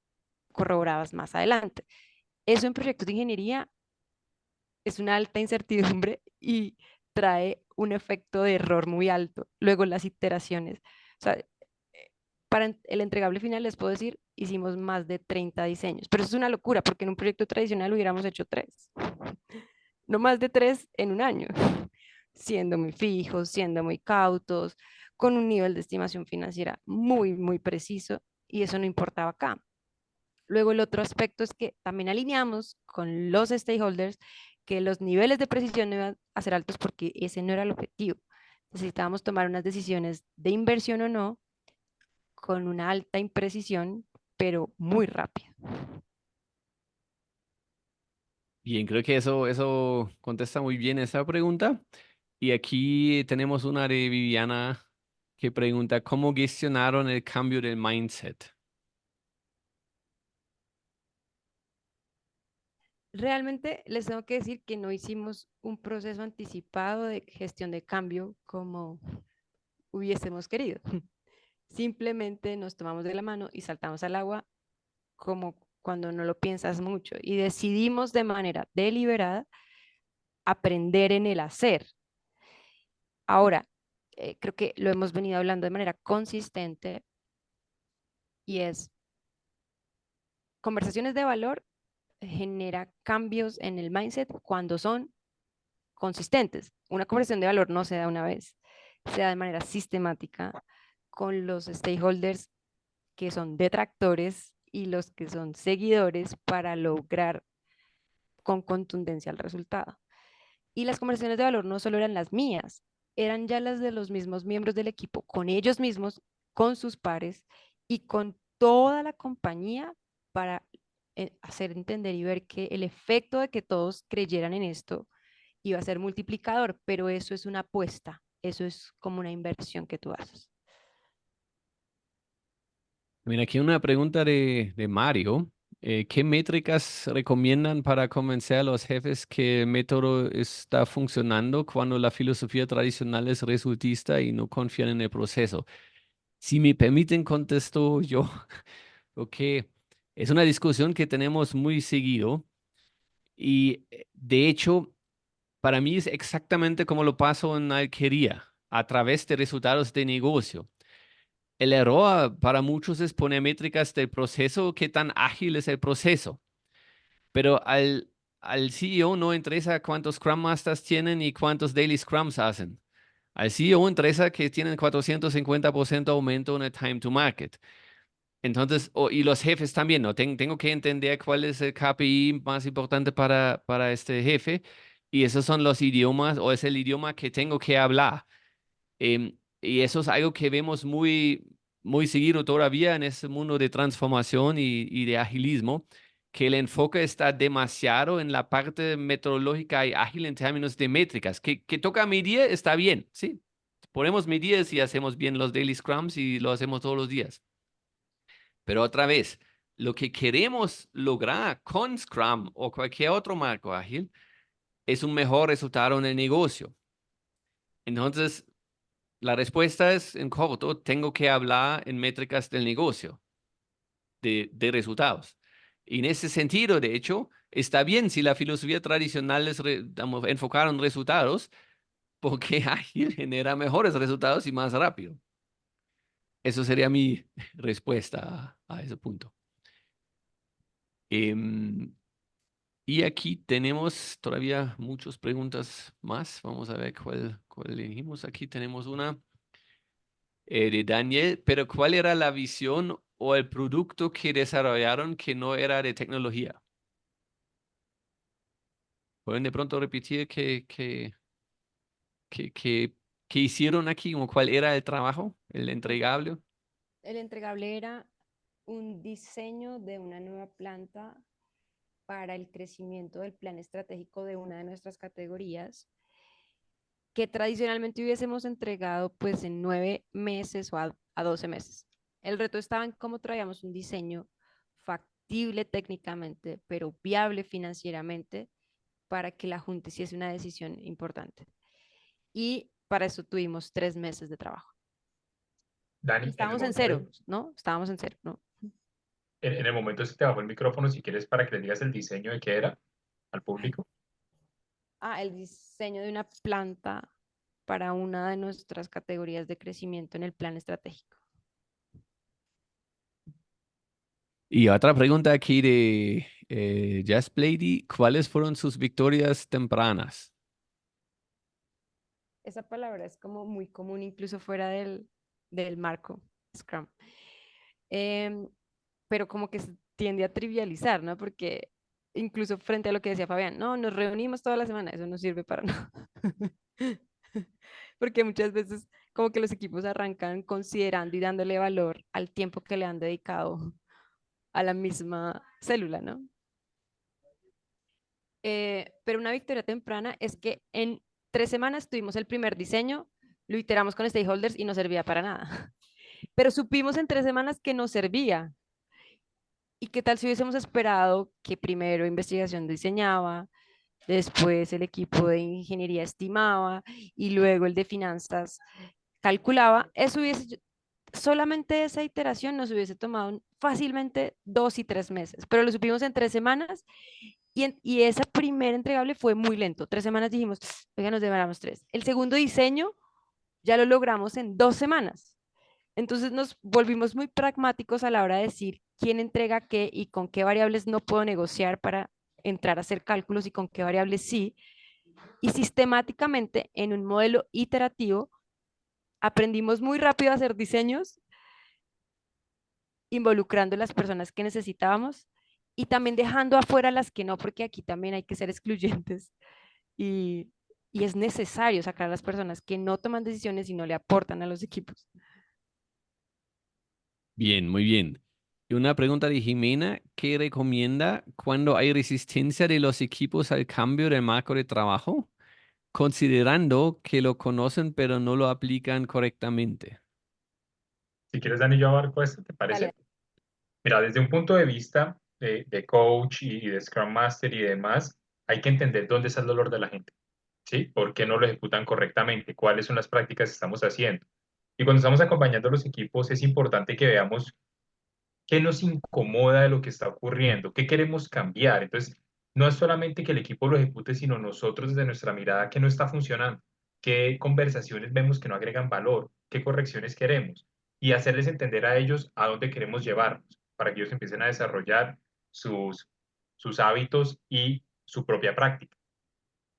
corroboradas más adelante. Eso en proyectos de ingeniería es una alta incertidumbre y trae un efecto de error muy alto. Luego las iteraciones. O sea, para el entregable final les puedo decir, hicimos más de 30 diseños, pero eso es una locura porque en un proyecto tradicional hubiéramos hecho 3, no más de 3 en un año, siendo muy fijos, siendo muy cautos, con un nivel de estimación financiera muy, muy preciso y eso no importaba acá. Luego el otro aspecto es que también alineamos con los stakeholders que los niveles de precisión no iban a ser altos porque ese no era el objetivo. Necesitábamos tomar unas decisiones de inversión o no con una alta imprecisión, pero muy rápido. Bien, creo que eso contesta muy bien esa pregunta. Y aquí tenemos una de Viviana que pregunta, ¿cómo gestionaron el cambio del mindset? Realmente les tengo que decir que no hicimos un proceso anticipado de gestión de cambio como hubiésemos querido. Simplemente nos tomamos de la mano y saltamos al agua como cuando no lo piensas mucho y decidimos de manera deliberada aprender en el hacer. Ahora, creo que lo hemos venido hablando de manera consistente y es conversaciones de valor genera cambios en el mindset cuando son consistentes. Una conversación de valor no se da una vez, se da de manera sistemática con los stakeholders que son detractores y los que son seguidores para lograr con contundencia el resultado. Y las conversaciones de valor no solo eran las mías, eran ya las de los mismos miembros del equipo, con ellos mismos, con sus pares y con toda la compañía para hacer entender y ver que el efecto de que todos creyeran en esto iba a ser multiplicador, pero eso es una apuesta, eso es como una inversión que tú haces. Mira, aquí una pregunta de Mario. ¿Qué métricas recomiendan para convencer a los jefes que el método está funcionando cuando la filosofía tradicional es resultista y no confían en el proceso? Si me permiten, contesto yo, porque es una discusión que tenemos muy seguido y de hecho, para mí es exactamente como lo paso en la alquería, a través de resultados de negocio. El error para muchos es poner métricas del proceso, qué tan ágil es el proceso. Pero al CEO no interesa cuántos Scrum Masters tienen y cuántos Daily Scrums hacen. Al CEO interesa que tienen 450% aumento en el time to market. Entonces, y los jefes también, ¿no? Tengo que entender cuál es el KPI más importante para este jefe y esos son los idiomas o es el idioma que tengo que hablar. Y eso es algo que vemos muy seguido todavía en este mundo de transformación y de agilismo, que el enfoque está demasiado en la parte metodológica y ágil en términos de métricas. Que toca medir, está bien, sí. Ponemos medir si hacemos bien los daily scrums y lo hacemos todos los días. Pero otra vez, lo que queremos lograr con Scrum o cualquier otro marco ágil es un mejor resultado en el negocio. Entonces, la respuesta es en corto, tengo que hablar en métricas del negocio, de resultados. Y en ese sentido, de hecho, está bien si la filosofía tradicional es enfocar en resultados, porque ágil genera mejores resultados y más rápido. Eso sería mi respuesta a ese punto. Em, y aquí tenemos todavía muchas preguntas más. Vamos a ver cuál elegimos. Aquí tenemos una. De Daniel, pero ¿cuál era la visión o el producto que desarrollaron que no era de tecnología? ¿Pueden de pronto repetir qué, qué- qué hicieron aquí o cuál era el trabajo, el entregable? El entregable era un diseño de una nueva planta para el crecimiento del plan estratégico de una de nuestras categorías que tradicionalmente hubiésemos entregado pues en 9 meses o a 12 meses. El reto estaba en cómo traíamos un diseño factible técnicamente, pero viable financieramente para que la Junta hiciese una decisión importante. Y para eso tuvimos 3 meses de trabajo. Dani, en el Estábamos en momento, cero, ¿no? Estábamos en cero, ¿no? en el momento se te bajó el micrófono si quieres para que le digas el diseño de qué era al público. El diseño de una planta para una de nuestras categorías de crecimiento en el plan estratégico. Y otra pregunta aquí de Jazz Lady, ¿cuáles fueron sus victorias tempranas? Esa palabra es como muy común incluso fuera del marco Scrum. Em, pero como que se tiende a trivializar, ¿no? Porque incluso frente a lo que decía Fabián, no, nos reunimos toda la semana, eso no sirve para nada. Porque muchas veces como que los equipos arrancan considerando y dándole valor al tiempo que le han dedicado a la misma célula, ¿no? Pero una victoria temprana es que en 3 semanas tuvimos el primer diseño, lo iteramos con stakeholders y no servía para nada. Pero supimos en 3 semanas que nos servía. ¿Y qué tal si hubiésemos esperado que primero investigación diseñaba, después el equipo de ingeniería estimaba y luego el de finanzas calculaba? Eso hubiese, solamente esa iteración nos hubiese tomado fácilmente 2 y 3 meses, pero lo supimos en 3 semanas y esa primera entregable fue muy lento. 3 semanas dijimos, oiga, nos demoramos tres. El segundo diseño ya lo logramos en 2 semanas. Entonces nos volvimos muy pragmáticos a la hora de decir quién entrega qué y con qué variables no puedo negociar para entrar a hacer cálculos y con qué variables sí. Y sistemáticamente en un modelo iterativo aprendimos muy rápido a hacer diseños involucrando a las personas que necesitábamos y también dejando afuera las que no, porque aquí también hay que ser excluyentes y, y es necesario sacar a las personas que no toman decisiones y no le aportan a los equipos. Bien, muy bien. Y una pregunta de Jimena, ¿qué recomienda cuando hay resistencia de los equipos al cambio del marco de trabajo, considerando que lo conocen pero no lo aplican correctamente? Si quieres, Dani, yo abarco esto, ¿te Dale. parece? Mira, desde un punto de vista de coach y de Scrum Master y demás, hay que entender dónde está el dolor de la gente, ¿sí? ¿Por qué no lo ejecutan correctamente? ¿Cuáles son las prácticas que estamos haciendo? Y cuando estamos acompañando a los equipos, es importante que veamos qué nos incomoda de lo que está ocurriendo, qué queremos cambiar. Entonces, no es solamente que el equipo lo ejecute, sino nosotros desde nuestra mirada qué no está funcionando, qué conversaciones vemos que no agregan valor, qué correcciones queremos y hacerles entender a ellos a dónde queremos llevarnos para que ellos empiecen a desarrollar sus hábitos y su propia práctica.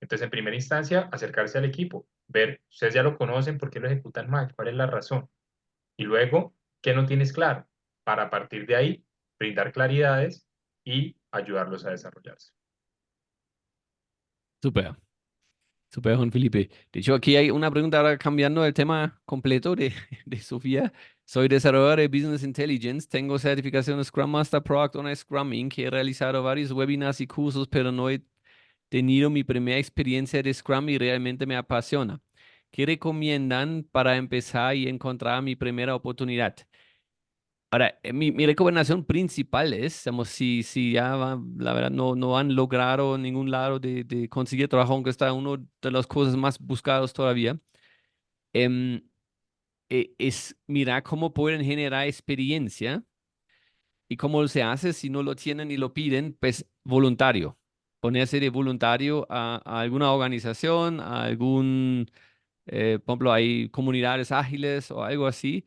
Entonces, en primera instancia, acercarse al equipo, ver, ustedes ya lo conocen, ¿por qué lo ejecutan mal? ¿Cuál es la razón? Y luego, ¿qué no tienes claro? Para a partir de ahí, brindar claridades y ayudarlos a desarrollarse. Súper, súper, Juan Felipe. De hecho, aquí hay una pregunta ahora cambiando el tema completo de, de Sofía. Soy desarrollador de Business Intelligence, tengo certificación Scrum Master Product Owner Scrum Inc. He realizado varios webinars y cursos, pero no he tenido mi primera experiencia de Scrum y realmente me apasiona. ¿Qué recomiendan para empezar y encontrar mi primera oportunidad? Ahora, mi recomendación principal es, digamos, si ya la verdad no han logrado ningún lado de conseguir trabajo, aunque está uno de las cosas más buscadas todavía, em, es mirar cómo pueden generar experiencia y cómo se hace si no lo tienen y lo piden, pues voluntario. Ponerse de voluntario a alguna organización, a algún, por ejemplo, hay comunidades ágiles o algo así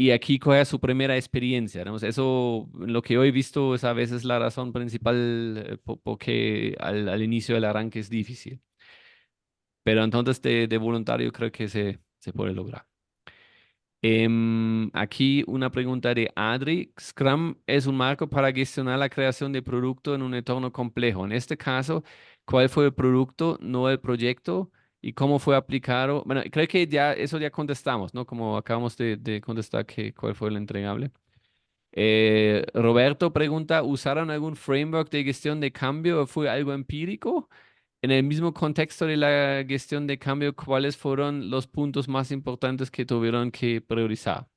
y aquí coge su primera experiencia, ¿no? O sea, eso, lo que yo he visto, es a veces la razón principal porque al inicio del arranque es difícil. Pero entonces de voluntario creo que se puede lograr. Aquí una pregunta de Adri. Scrum es un marco para gestionar la creación de producto en un entorno complejo. En este caso, ¿cuál fue el producto, no el proyecto? ¿Y cómo fue aplicado? Bueno, creo que ya eso ya contestamos, ¿no? Como acabamos de contestar que cuál fue el entregable. Roberto pregunta, ¿usaron algún framework de gestión de cambio o fue algo empírico? En el mismo contexto de la gestión de cambio, ¿cuáles fueron los puntos más importantes que tuvieron que priorizar?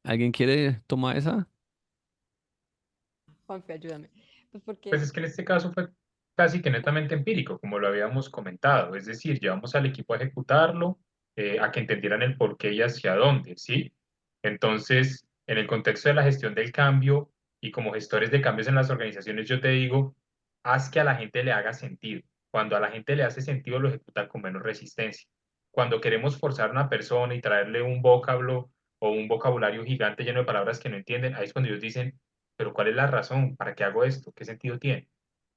¿Alguien quiere tomar esa? Juanfe, ayúdame. Pues Pues porque, es que en este caso fue casi que netamente empírico, como lo habíamos comentado. Es decir, llevamos al equipo a ejecutarlo, a que entendieran el por qué y hacia dónde, ¿sí? Entonces, en el contexto de la gestión del cambio y como gestores de cambios en las organizaciones, yo te digo, haz que a la gente le haga sentido. Cuando a la gente le hace sentido, lo ejecuta con menos resistencia. Cuando queremos forzar a una persona y traerle un vocablo o un vocabulario gigante lleno de palabras que no entienden, ahí es cuando ellos dicen, pero ¿cuál es la razón? ¿Para qué hago esto? ¿Qué sentido tiene?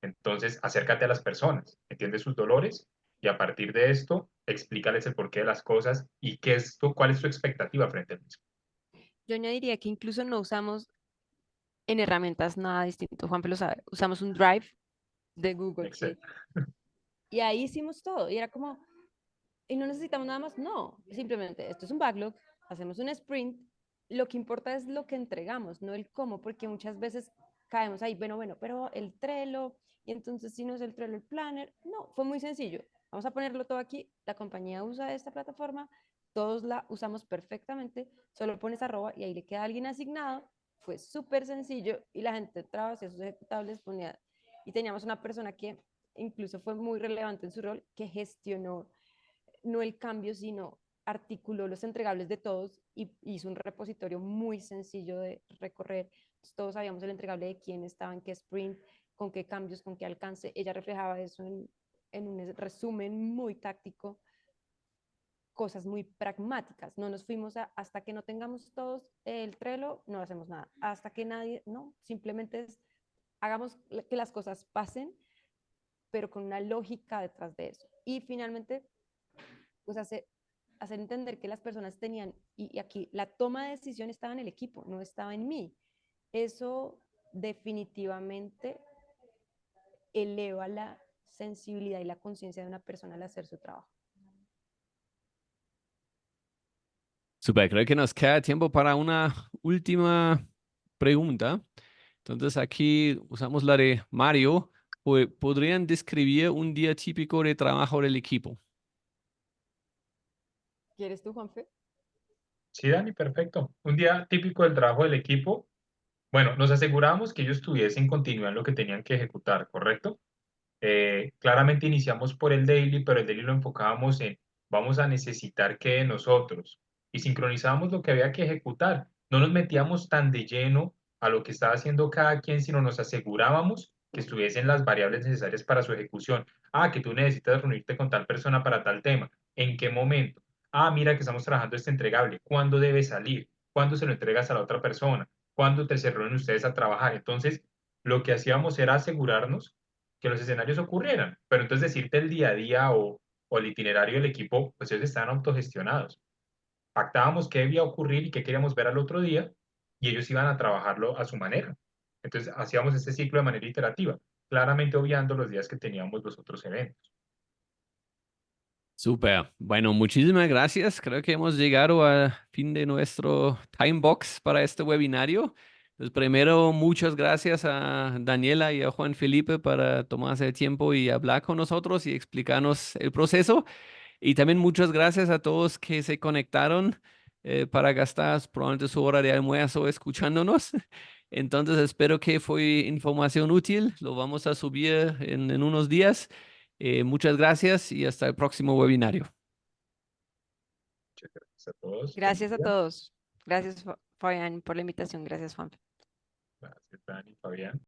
Entonces, acércate a las personas, entiende sus dolores y a partir de esto, explícales el porqué de las cosas y cuál es tu expectativa frente al mismo. yo añadiría que incluso no usamos en herramientas nada distinto. Juanpe lo sabe. Usamos un Drive de Google Excel. Sheet. Y ahí hicimos todo. Y era como, y no necesitamos nada más. No, simplemente esto es un backlog, hacemos un sprint. Lo que importa es lo que entregamos, no el cómo, porque muchas veces caemos ahí, bueno, pero el Trello, y entonces si no es el Trello, el Planner. No, fue muy sencillo. Vamos a ponerlo todo aquí. La compañía usa esta plataforma, todos la usamos perfectamente. Solo pones arroba y ahí le queda alguien asignado. Fue súper sencillo y la gente entraba, hacía sus ejecutables, ponía. Y teníamos una persona que incluso fue muy relevante en su rol, que gestionó no el cambio, sino articuló los entregables de todos y hizo un repositorio muy sencillo de recorrer. Entonces, todos sabíamos el entregable de quién estaba en qué sprint, con qué cambios, con qué alcance. Ella reflejaba eso en un resumen muy táctico, cosas muy pragmáticas. No nos fuimos hasta que no tengamos todos el Trello, no hacemos nada. Hasta que nadie, no, simplemente es, hagamos que las cosas pasen, pero con una lógica detrás de eso. Y finalmente, pues hacer entender que las personas tenían, y aquí la toma de decisión estaba en el equipo, no estaba en mí. Eso definitivamente eleva la sensibilidad y la conciencia de una persona al hacer su trabajo. Super, creo que nos queda tiempo para una última pregunta. Entonces aquí usamos la de Mario. ¿Podrían describir un día típico de trabajo del equipo? ¿Quieres tú, Juanfe? Sí, Dani, perfecto. Un día típico del trabajo del equipo. Bueno, nos aseguramos que ellos tuviesen continuidad en lo que tenían que ejecutar, ¿correcto? Claramente iniciamos por el daily, pero el daily lo enfocábamos en vamos a necesitar que de nosotros y sincronizábamos lo que había que ejecutar. No nos metíamos tan de lleno a lo que estaba haciendo cada quien, sino nos asegurábamos que estuviesen las variables necesarias para su ejecución. Ah, que tú necesitas reunirte con tal persona para tal tema. ¿En qué momento? Ah, mira que estamos trabajando este entregable. ¿Cuándo debe salir? ¿Cuándo se lo entregas a la otra persona? ¿Cuándo te se reúnen ustedes a trabajar? Entonces, lo que hacíamos era asegurarnos que los escenarios ocurrieran, pero entonces decirte el día a día o el itinerario del equipo, pues ellos estaban autogestionados. Pactábamos qué debía ocurrir y qué queríamos ver al otro día y ellos iban a trabajarlo a su manera. Entonces hacíamos este ciclo de manera iterativa, claramente obviando los días que teníamos los otros eventos. Super. Bueno, muchísimas gracias. Creo que hemos llegado al fin de nuestro time box para este webinario. Pues primero, muchas gracias a Daniela y a Juan Felipe para tomarse el tiempo y hablar con nosotros y explicarnos el proceso. Y también muchas gracias a todos que se conectaron para gastar probablemente su hora de almuerzo escuchándonos. Entonces espero que fue información útil. Lo vamos a subir en unos días. Muchas gracias y hasta el próximo webinario. Muchas gracias a todos. Buen Gracias a día. todos. Gracias, Fabián, por la invitación. Gracias, Juan. Gracias, Dani, Fabián.